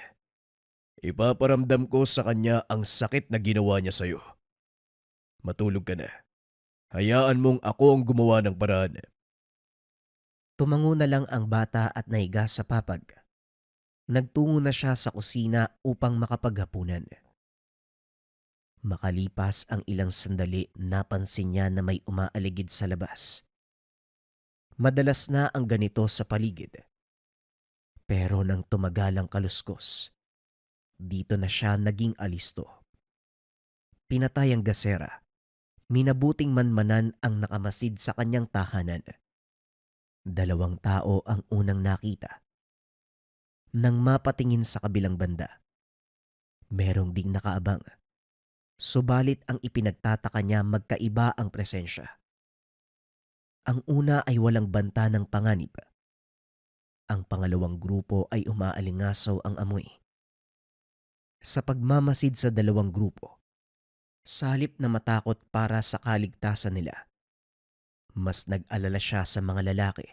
Ipaparamdam ko sa kanya ang sakit na ginawa niya sa'yo. Matulog ka na. Hayaan mong ako ang gumawa ng paraan. Tumango na lang ang bata at nahiga sa papag. Nagtungo na siya sa kusina upang makapaghapunan. Makalipas ang ilang sandali, napansin niya na may umaaligid sa labas. Madalas na ang ganito sa paligid. Pero nang tumagal ang kaluskos, dito na siya naging alisto. Pinatay ang gasera. Minabuting manmanan ang nakamasid sa kanyang tahanan. 2 tao ang unang nakita. Nang mapatingin sa kabilang banda, merong ding nakaabang. Subalit ang ipinagtataka niya magkaiba ang presensya. Ang una ay walang banta ng panganib. Ang pangalawang grupo ay umaalingasaw ang amoy. Sa pagmamasid sa 2 grupo, sa halip na matakot para sa kaligtasan nila, mas nag-alala siya sa mga lalaki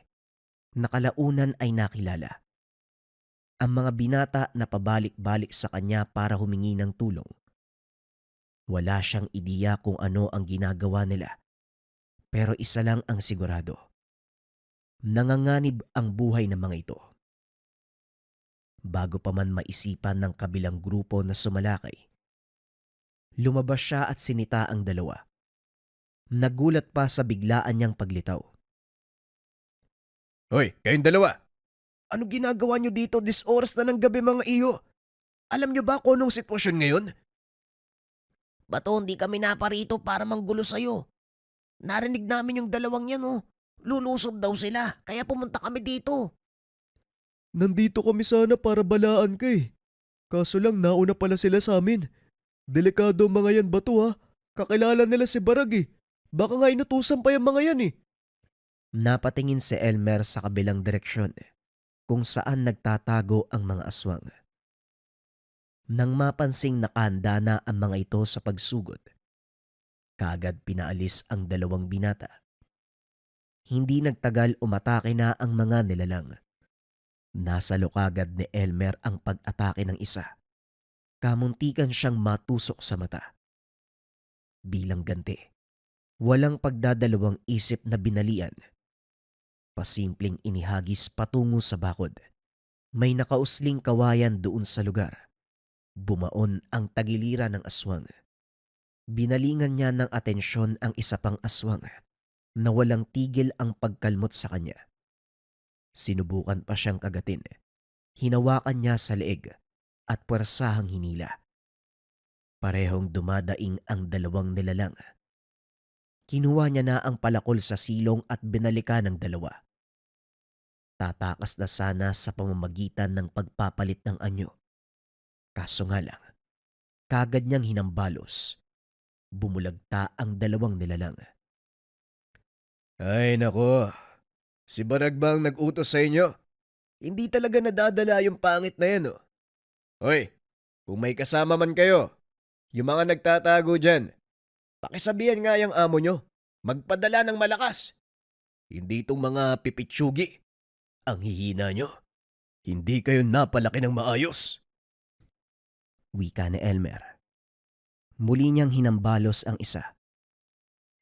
na kalaunan ay nakilala. Ang mga binata na pabalik-balik sa kanya para humingi ng tulong. Wala siyang ideya kung ano ang ginagawa nila. Pero isa lang ang sigurado. Nanganganib ang buhay ng mga ito. Bago pa man maisipan ng kabilang grupo na sumalakay, lumabas siya at sinita ang 2. Nagulat pa sa biglaan niyang paglitaw. Hoy, kayong 2! Ano ginagawa nyo dito this oras na ng gabi mga iyo? Alam nyo ba kung anong sitwasyon ngayon? Bato hindi kami naparito para manggulo sa'yo. Narinig namin yung 2 yan oh. Lulusob daw sila kaya pumunta kami dito. Nandito kami sana para balaan ka eh. Kaso lang nauna pala sila sa amin. Delikado ang mga yan bato ha. Kakilala nila si Barag eh. Baka nga inutusan pa yung mga yan eh. Napatingin si Elmer sa kabilang direksyon kung saan nagtatago ang mga aswang. Nang mapansing nakahanda na ang mga ito sa pagsugod, kaagad pinaalis ang dalawang binata. Hindi nagtagal umatake na ang mga nilalang. Nasalo kagad ni Elmer ang pag-atake ng isa. Kamuntikan siyang matusok sa mata. Bilang ganti, walang pagdadalawang isip na binalian. Pasimpleng inihagis patungo sa bakod. May nakausling kawayan doon sa lugar. Bumaon ang tagiliran ng aswang. Binalingan niya ng atensyon ang isa pang aswang na walang tigil ang pagkalmot sa kanya. Sinubukan pa siyang kagatin. Hinawakan niya sa leeg at puwersahang hinila. Parehong dumadaing ang dalawang nilalang. Kinuha niya na ang palakol sa silong at binalikan ng dalawa. Tatakas na sana sa pamamagitan ng pagpapalit ng anyo. Kaso nga lang, kagad niyang hinambalos. Bumulagta ang dalawang nilalang. Ay nako, si Barag bang nag-utos sa inyo? Hindi talaga nadadala yung pangit na yan oh. Hoy, kung may kasama man kayo, yung mga nagtatago dyan, pakisabihan nga yung amo nyo, magpadala ng malakas. Hindi itong mga pipitsugi. Ang hihina nyo. Hindi kayo napalaki ng maayos. Wika ni Elmer. Muli niyang hinambalos ang isa.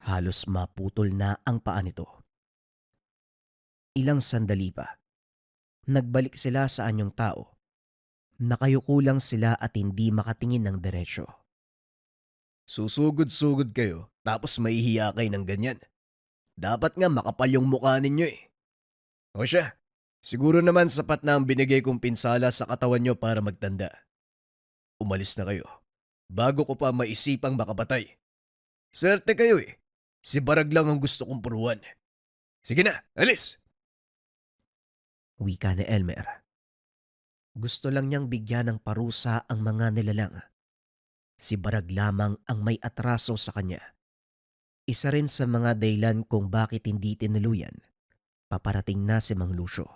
Halos maputol na ang paa nito. Ilang sandali pa. Nagbalik sila sa anyong tao. Nakayuko lang sila at hindi makatingin ng diretsyo. Susugod-sugod kayo tapos mahihiya kayo ng ganyan. Dapat nga makapal yung mukha ninyo eh. O siya, siguro naman sapat na ang binigay kong pinsala sa katawan nyo para magtanda. Umalis na kayo bago ko pa maisipang makapatay. Swerte kayo eh. Si Barag lang ang gusto kong puruan. Sige na, alis! Wika ni Elmer. Gusto lang niyang bigyan ng parusa ang mga nilalang. Si Barag lamang ang may atraso sa kanya. Isa rin sa mga dahilan kung bakit hindi tinuluyan. Paparating na si Mang Lucio.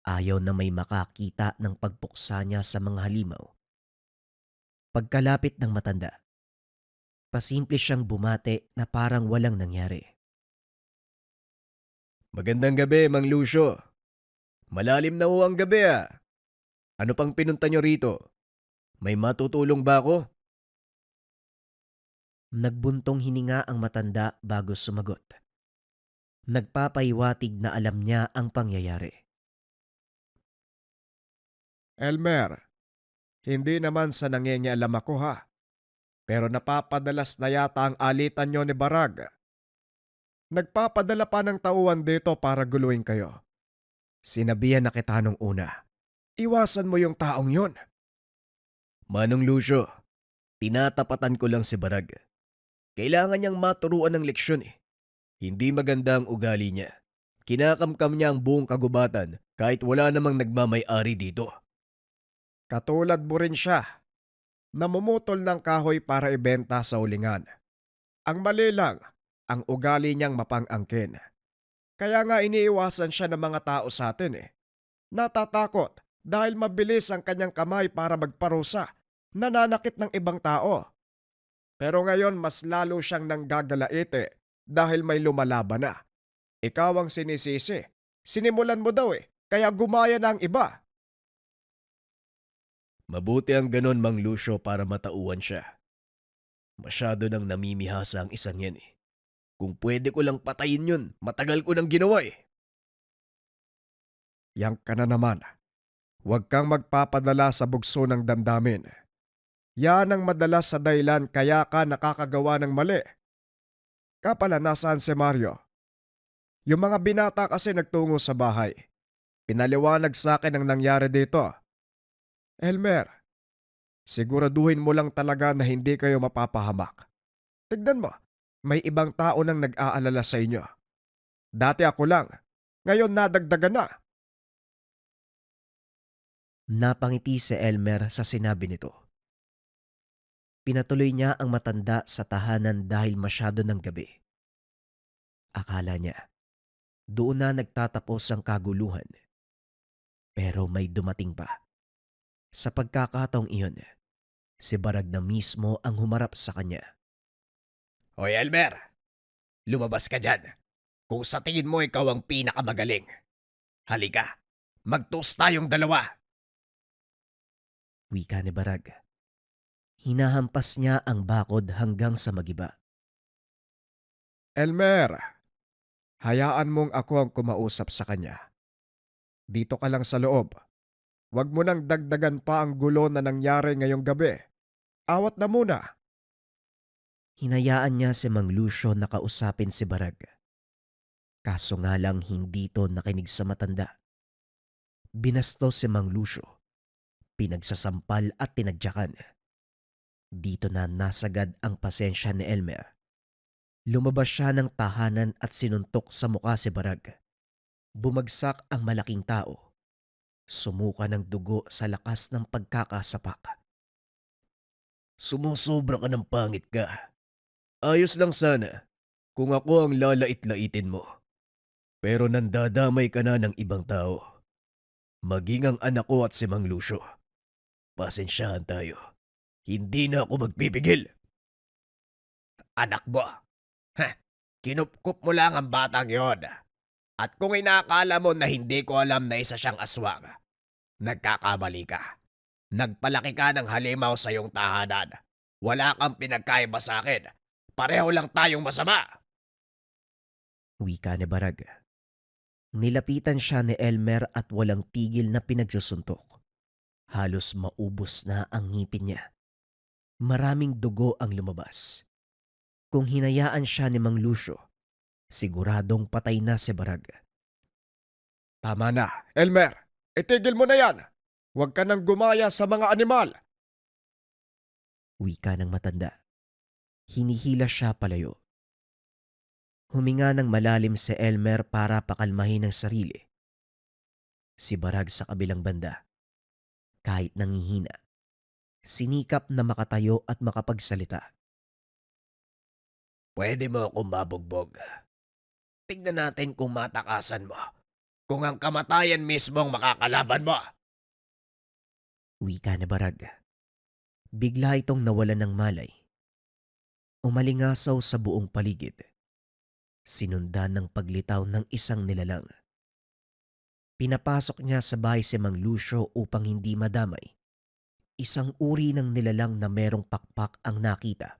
Ayaw na may makakita ng pagpuksa niya sa mga halimaw. Pagkalapit ng matanda, pasimple siyang bumate na parang walang nangyari. Magandang gabi, Mang Lucio. Malalim na ho ang gabi ah. Ano pang pinunta nyo rito? May matutulong ba ako? Nagbuntong hininga ang matanda bago sumagot. Nagpapahiwatig na alam niya ang pangyayari. Elmer, hindi naman sa nangingialam ako ha. Pero napapadalas na yata ang alitan nyo ni Barag. Nagpapadala pa ng tauhan dito para guluhin kayo. Sinabihan na kita nung una. Iwasan mo yung taong yon. Manong Lucio, tinatapatan ko lang si Barag. Kailangan niyang maturuan ng leksyon eh. Hindi maganda ang ugali niya. Kinakamkam niya ang buong kagubatan kahit wala namang nagmamay-ari dito. Katulad mo rin siya. Namumutol ng kahoy para ibenta sa ulingan. Ang mali lang, ang ugali niyang mapang-angkin. Kaya nga iniiwasan siya ng mga tao sa atin eh. Natatakot dahil mabilis ang kanyang kamay para magparusa, nananakit ng ibang tao. Pero ngayon mas lalo siyang nanggagalaite dahil may lumalaban na. Ikaw ang sinisisi. Sinimulan mo daw eh, kaya gumaya na ang iba. Mabuti ang ganon, Mang Lucio, para matauhan siya. Masyado nang namimihasa ang isang yan eh. Kung pwede ko lang patayin yun, matagal ko nang ginawa eh. Yang ka na naman. Huwag kang magpapadala sa bugso ng damdamin. Yan ang madalas sa dahilan kaya ka nakakagawa ng mali. Kapala nasaan si Mario? Yung mga binata kasi nagtungo sa bahay. Pinaliwanag sa akin ang nangyari dito. Elmer, siguraduhin mo lang talaga na hindi kayo mapapahamak. Tignan mo, may ibang tao nang nag-aalala sa inyo. Dati ako lang, ngayon nadagdagan na. Napangiti si Elmer sa sinabi nito. Pinatuloy niya ang matanda sa tahanan dahil masyado ng gabi. Akala niya, Doon na nagtatapos ang kaguluhan. Pero may dumating pa. Sa pagkakataong iyon, si Barag na mismo ang humarap sa kanya. Hoy Elmer, lumabas ka dyan. Kung sa tingin mo ikaw ang pinakamagaling. Halika, mag-toast tayong dalawa. Wika ni Barag. Hinahampas niya ang bakod hanggang sa magiba. Elmer, hayaan mong ako ang kumausap sa kanya. Dito ka lang sa loob. Huwag mo nang dagdagan pa ang gulo na nangyari ngayong gabi. Awat na muna. Hinayaan niya si Mang Lucio na kausapin si Barag. Kaso nga lang hindi to nakinig sa matanda. Binasto si Mang Lucio. Pinagsasampal at tinadyakan. Dito na nasagad ang pasensya ni Elmer. Lumabas siya ng tahanan at sinuntok sa mukha si Barag. Bumagsak ang malaking tao. Sumuka ng dugo sa lakas ng pagkakasapak. Sumusobra ka ng pangit ka. Ayos lang sana kung ako ang lalait-laitin mo. Pero nandadamay ka na ng ibang tao. Maging ang anak ko at si Mang Lucio. Pasensyahan tayo. Hindi na ako magpipigil. Anak mo? Kinupkup mo lang ang batang yon. At kung inakala mo na hindi ko alam na isa siyang aswang, nagkakamali ka. Nagpalaki ka ng halimaw sa iyong tahanan. Wala kang pinagkaiba sa akin. Pareho lang tayong masama. Wika ni Barag. Nilapitan siya ni Elmer at walang tigil na pinagsusuntok. Halos maubos na ang ngipin niya. Maraming dugo ang lumabas. Kung hinayaan siya ni Mang Lucio, siguradong patay na si Barag. Tama na, Elmer. Itigil mo na yan. Huwag ka nang gumaya sa mga animal. Wika ng matanda. Hinihila siya palayo. Huminga ng malalim si Elmer para pakalmahin ang sarili. Si Barag sa kabilang banda. Kahit nangihina, sinikap na makatayo at makapagsalita. Pwede mo akong mabugbog. Tignan natin kung matakasan mo. Kung ang kamatayan mismo ang makakalaban mo. Wika ni Barag. Bigla itong nawalan ng malay. Umalingasaw sa buong paligid. Sinundan ng paglitaw ng isang nilalang. Pinapasok niya sa bahay si Mang Lucio upang hindi madamay. Isang uri ng nilalang na merong pakpak ang nakita.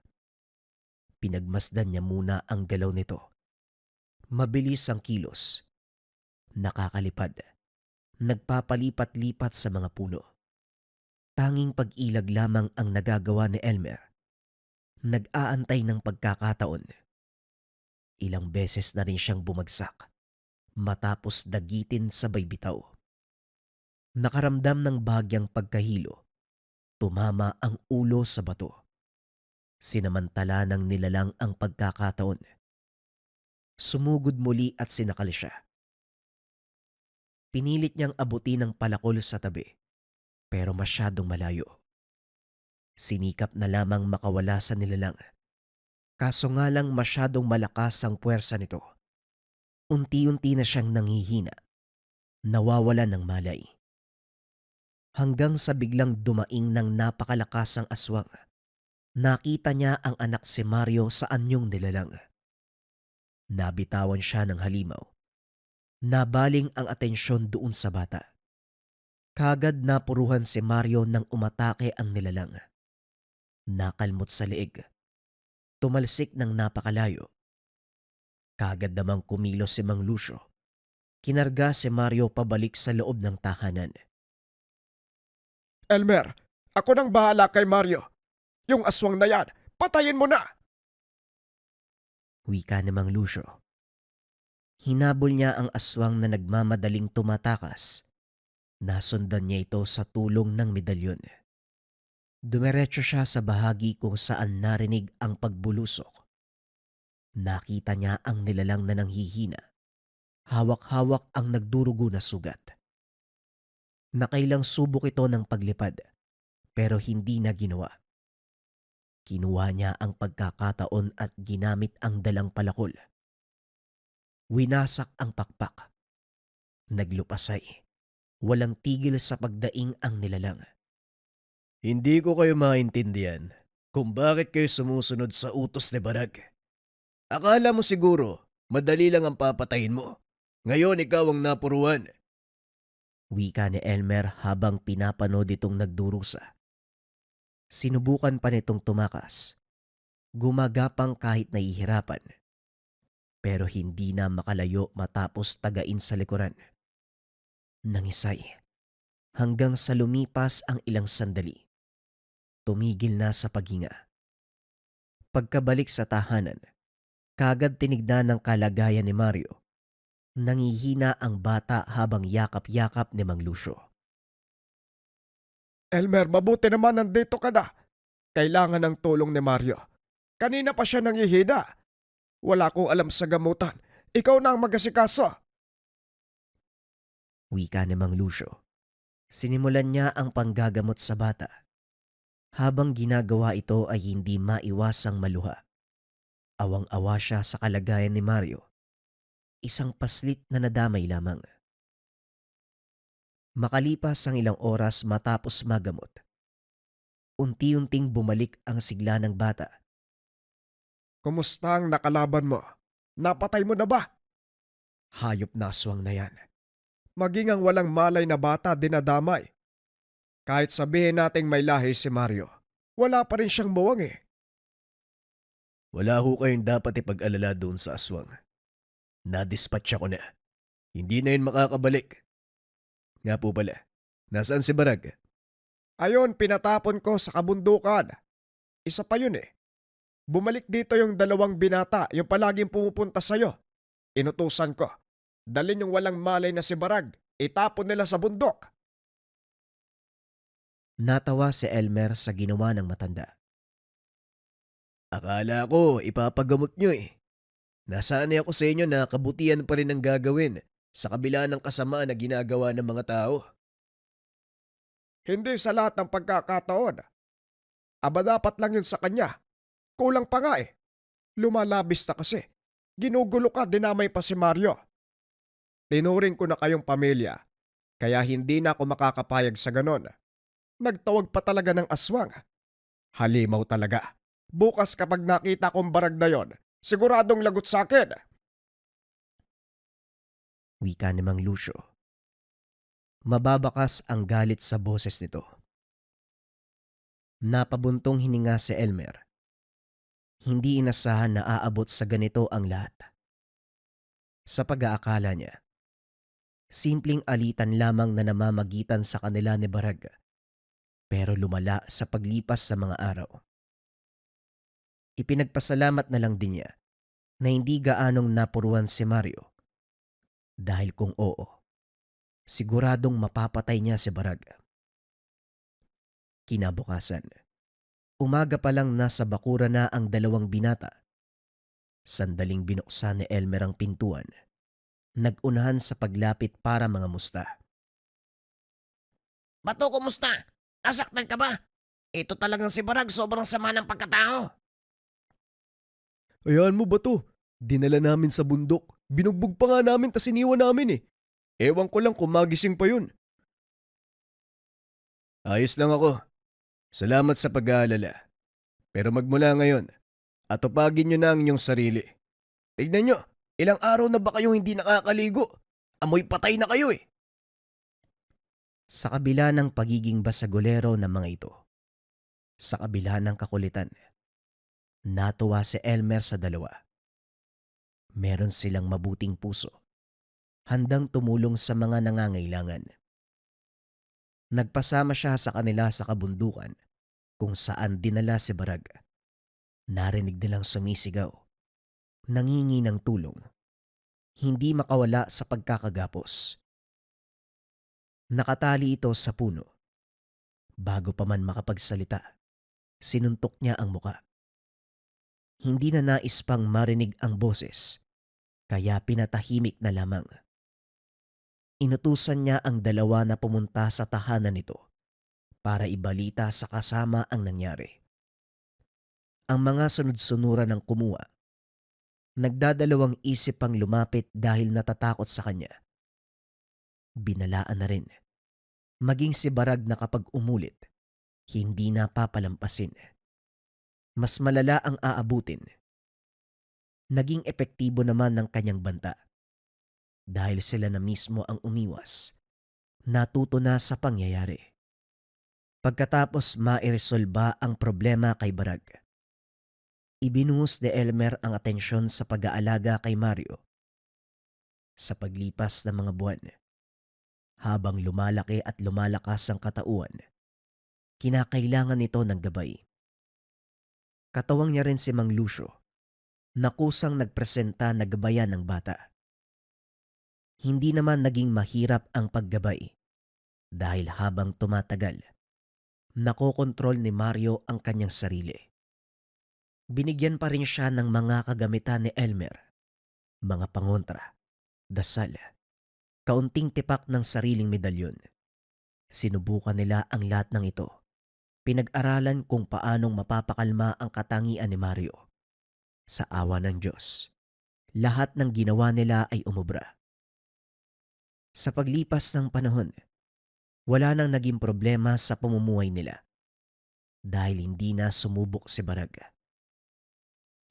Pinagmasdan niya muna ang galaw nito. Mabilis ang kilos. Nakakalipad. Nagpapalipat-lipat sa mga puno. Tanging pag-ilag lamang ang nagagawa ni Elmer. Nag-aantay ng pagkakataon. Ilang beses na rin siyang bumagsak. Matapos dagitin sabay bitaw. Nakaramdam ng bahagyang pagkahilo. Tumama ang ulo sa bato. Sinamantala ng nilalang ang pagkakataon. Sumugod muli at sinakal siya. Pinilit niyang abutin ang palakol sa tabi, pero masyadong malayo. Sinikap na lamang makawala sa nilalang. Kaso nga lang masyadong malakas ang puwersa nito. Unti-unti na siyang nanghihina. Nawawala ng malay. Hanggang sa biglang dumaing ng napakalakas ang aswang. Nakita niya ang anak si Mario sa anyong nilalang. Nabitawan siya ng halimaw. Nabaling ang atensyon doon sa bata. Kagad napuruhan si Mario nang umatake ang nilalang. Nakalmot sa leeg. Tumalsik ng napakalayo. Kagad namang kumilos si Mang Lucio. Kinarga si Mario pabalik sa loob ng tahanan. Elmer, ako nang bahala kay Mario. Yung aswang na yan, patayin mo na! Wika ni Mang Lucio. Hinabol niya ang aswang na nagmamadaling tumatakas. Nasundan niya ito sa tulong ng medalyon. Dumiretso siya sa bahagi kung saan narinig ang pagbulusok. Nakita niya ang nilalang na nanghihina. Hawak-hawak ang nagdurugo na sugat. Nakailang subok ito ng paglipad, pero hindi na ginawa. Kinuha niya ang pagkakataon at ginamit ang dalang palakol. Winasak ang pakpak. Naglupasay. Walang tigil sa pagdaing ang nilalang. Hindi ko kayo maintindihan kung bakit kayo sumusunod sa utos ni Barag. Akala mo siguro madali lang ang papatayin mo. Ngayon ikaw ang napuruan. Wika ni Elmer habang pinapanood itong nagdurusa. Sinubukan pa nitong tumakas. Gumagapang kahit nahihirapan. Pero hindi na makalayo matapos tagain sa likuran. Nangisay. Hanggang sa lumipas ang ilang sandali. Tumigil na sa paghinga. Pagkabalik sa tahanan, kagad tinignan ng kalagayan ni Mario. Nangihina ang bata habang yakap-yakap ni Mang Lucio. Elmer, mabuti naman nandito ka na. Kailangan ng tulong ni Mario. Kanina pa siya nangihina. Wala akong alam sa gamutan. Ikaw na ang mag-asikaso. Wika ni Mang Lucio. Sinimulan niya ang panggagamot sa bata. Habang ginagawa ito ay hindi maiwasang maluha. Awang-awa siya sa kalagayan ni Mario. Isang paslit na nadamay lamang. Makalipas ang ilang oras matapos magamot, unti-unting bumalik ang sigla ng bata. Kumusta ang nakalaban mo? Napatay mo na ba? Hayop na aswang na yan. Maging ang walang malay na bata dinadamay. Kahit sabihin nating may lahi si Mario, wala pa rin siyang muwang eh. Wala ho kayong dapat ipag-alala doon sa aswang. Nadispatch ako na. Hindi na yun makakabalik. Nga po pala, nasaan si Barag? Ayon, pinatapon ko sa kabundukan. Isa pa yun eh. Bumalik dito yung dalawang binata, yung palaging pumupunta sa'yo. Inutusan ko. Dalin yung walang malay na si Barag. Itapon nila sa bundok. Natawa si Elmer sa ginawa ng matanda. Akala ko ipapagamot nyo eh. Nasanay ako sa inyo na kabutihan pa rin ang gagawin sa kabila ng kasamaan na ginagawa ng mga tao. Hindi sa lahat ng pagkakataon. Aba dapat lang yun sa kanya. Kulang pa nga eh. Lumalabis na kasi. Ginugulo ka, dinamay pa si Mario. Tinuring ko na kayong pamilya, kaya hindi na ako makakapayag sa ganon. Nagtawag pa talaga ng aswang. Halimaw talaga. Bukas kapag nakita kong Barag na yon, siguradong lagot sa akin. Wika ni Mang Lucio. Mababakas ang galit sa boses nito. Napabuntong hininga si Elmer. Hindi inasahan na aabot sa ganito ang lahat. Sa pag-aakala niya, simpleng alitan lamang na namamagitan sa kanila ni Barag, pero lumala sa paglipas sa mga araw. Ipinagpasalamat na lang din niya na hindi gaanong napuruan si Mario. Dahil kung oo, siguradong mapapatay niya si Barag. Kinabukasan, umaga pa lang nasa bakura na ang dalawang binata. Sandaling binuksan ni Elmer ang pintuan. Nag-unahan sa paglapit para mga musta. Bato, kumusta? Nasaktan ka ba? Ito talagang si Barag, sobrang sama ng pagkatao. Ayan mo ba to? Dinala namin sa bundok. Binugbog pa nga namin tas iniwan namin eh. Ewan ko lang kung magising pa yun. Ayos lang ako. Salamat sa pag-aalala. Pero magmula ngayon, atupagin nyo na ang inyong sarili. Tignan nyo, ilang araw na ba kayong hindi nakakaligo? Amoy patay na kayo eh. Sa kabila ng pagiging basagolero ng mga ito, sa kabila ng kakulitan, natuwa si Elmer sa dalawa. Meron silang mabuting puso, handang tumulong sa mga nangangailangan. Nagpasama siya sa kanila sa kabundukan kung saan dinala si Barag. Narinig nilang sumisigaw, nangingi ng tulong, hindi makawala sa pagkakagapos. Nakatali ito sa puno. Bago pa man makapagsalita, sinuntok niya ang muka. Hindi na nais pang marinig ang boses, kaya pinatahimik na lamang. Inutusan niya ang dalawa na pumunta sa tahanan nito para ibalita sa kasama ang nangyari. Ang mga sunod-sunuran ng kumuha. Nagdadalawang isip pang lumapit dahil natatakot sa kanya. Binalaan na rin. Maging si Barag na kapag umulit, hindi na papalampasin. Mas malala ang aabutin. Naging epektibo naman ng kanyang banta. Dahil sila na mismo ang umiwas, natuto na sa pangyayari. Pagkatapos mairesolba ang problema kay Barag, ibinuhos ni Elmer ang atensyon sa pag-aalaga kay Mario. Sa paglipas ng mga buwan, habang lumalaki at lumalakas ang katauhan, kinakailangan nito ng gabay. Katawang niya rin si Mang Lucio, na kusang nagpresenta na gabayan ng bata. Hindi naman naging mahirap ang paggabay dahil habang tumatagal, nakokontrol ni Mario ang kanyang sarili. Binigyan pa rin siya ng mga kagamitan ni Elmer, mga pangontra, dasal, kaunting tipak ng sariling medalyon. Sinubukan nila ang lahat ng ito. Pinag-aralan kung paanong mapapakalma ang katangian ni Mario. Sa awa ng Diyos, lahat ng ginawa nila ay umubra. Sa paglipas ng panahon, wala nang naging problema sa pamumuhay nila dahil hindi na sumubok si Barag.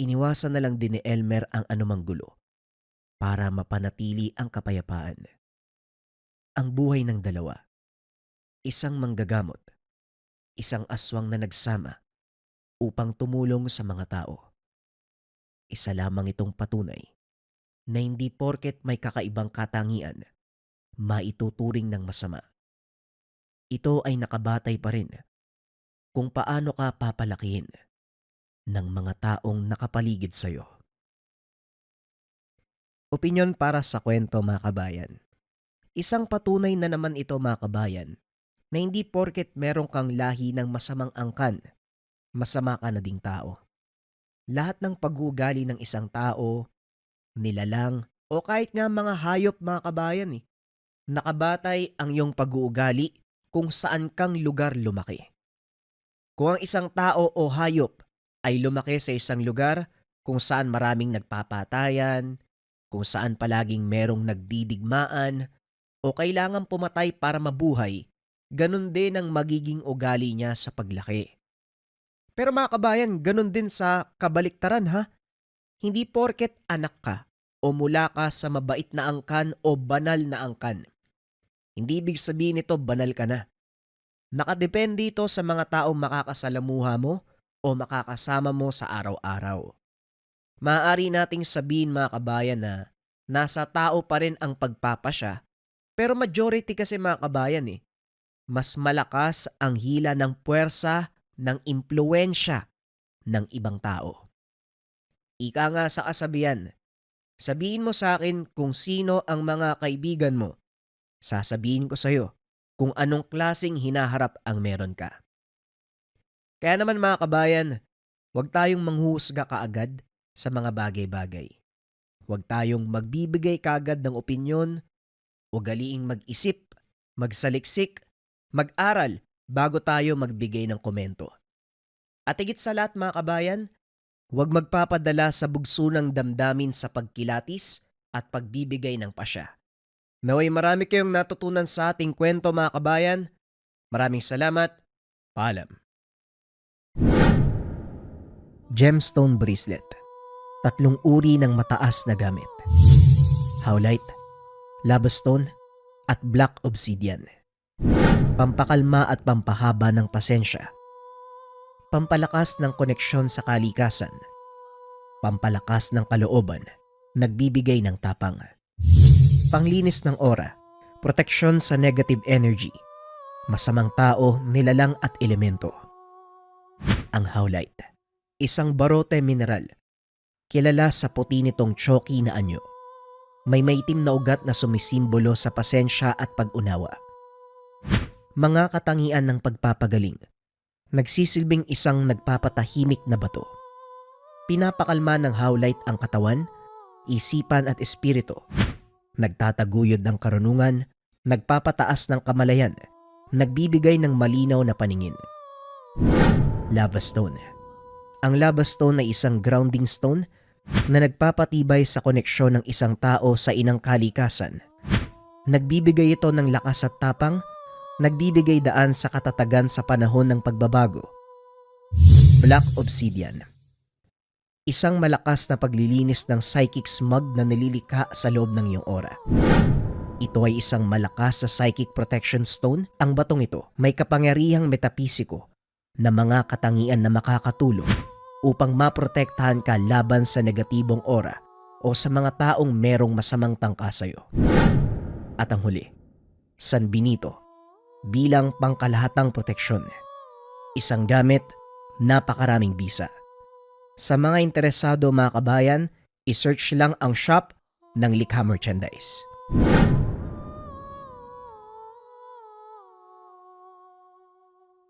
Iniwasan na lang din ni Elmer ang anumang gulo para mapanatili ang kapayapaan. Ang buhay ng dalawa, isang manggagamot, isang aswang na nagsama upang tumulong sa mga tao. Isa lamang itong patunay na hindi porket may kakaibang katangian, maituturing ng masama. Ito ay nakabatay pa rin kung paano ka papalakihin ng mga taong nakapaligid sa iyo. Opinyon para sa kwento, mga kabayan. Isang patunay na naman ito, mga kabayan, na hindi porket meron kang lahi ng masamang angkan, masama ka na ding tao. Lahat ng pag-uugali ng isang tao, nilalang, o kahit nga mga hayop, mga kabayan, nakabatay ang iyong pag-uugali kung saan kang lugar lumaki. Kung ang isang tao o hayop ay lumaki sa isang lugar kung saan maraming nagpapatayan, kung saan palaging merong nagdidigmaan, o kailangan pumatay para mabuhay, ganun din ang magiging ugali niya sa paglaki. Pero mga kabayan, ganun din sa kabaliktaran ha. Hindi porket anak ka o mula ka sa mabait na angkan o banal na angkan, hindi ibig sabihin nito banal ka na. Nakadepende ito sa mga taong makakasalamuha mo o makakasama mo sa araw-araw. Maaari nating sabihin, mga kabayan, na nasa tao pa rin ang pagpapasya, pero majority kasi, mga kabayan, mas malakas ang hila ng puwersa ng impluwensya ng ibang tao. Ika nga sa kasabihan, sabihin mo sa akin kung sino ang mga kaibigan mo. Sasabihin ko sa iyo kung anong klaseng hinaharap ang meron ka. Kaya naman, mga kabayan, huwag tayong manghuhusga kaagad sa mga bagay-bagay. Huwag tayong magbibigay kaagad ng opinyon, ugaliing mag-isip, magsaliksik, mag-aral bago tayo magbigay ng komento. At higit sa lahat, mga kabayan, huwag magpapadala sa bugso ng damdamin sa pagkilatis at pagbibigay ng pasya. Naway marami kayong natutunan sa ating kwento, mga kabayan. Maraming salamat. Paalam. Gemstone Bracelet. 3 uri ng mataas na gamit. Howlite, Lava Stone, at Black Obsidian. Pampakalma at pampahaba ng pasensya. Pampalakas ng koneksyon sa kalikasan. Pampalakas ng kalooban, nagbibigay ng tapang. Panglinis ng aura, proteksyon sa negative energy, masamang tao, nilalang at elemento. Ang howlite, isang barote mineral, kilala sa puti nitong choky na anyo. May maitim na ugat na sumisimbolo sa pasensya at pag-unawa. Mga katangian ng pagpapagaling, nagsisilbing isang nagpapatahimik na bato. Pinapakalma ng howlite ang katawan, isipan at espiritu. Nagtataguyod ng karunungan, nagpapataas ng kamalayan, nagbibigay ng malinaw na paningin. Lava Stone. Ang Lava Stone ay isang grounding stone na nagpapatibay sa koneksyon ng isang tao sa inang kalikasan. Nagbibigay ito ng lakas at tapang, nagbibigay daan sa katatagan sa panahon ng pagbabago. Black Obsidian. Isang malakas na paglilinis ng psychic smog na nililikha sa loob ng iyong aura. Ito ay isang malakas na psychic protection stone. Ang batong ito may kapangyarihang metapisiko na mga katangian na makakatulong upang maprotektahan ka laban sa negatibong aura o sa mga taong merong masamang tangka sa iyo. At ang huli, San Benito bilang pangkalahatang proteksyon. Isang gamit, napakaraming bisa. Sa mga interesado mga kabayan, isearch lang ang shop ng Likha Merchandise.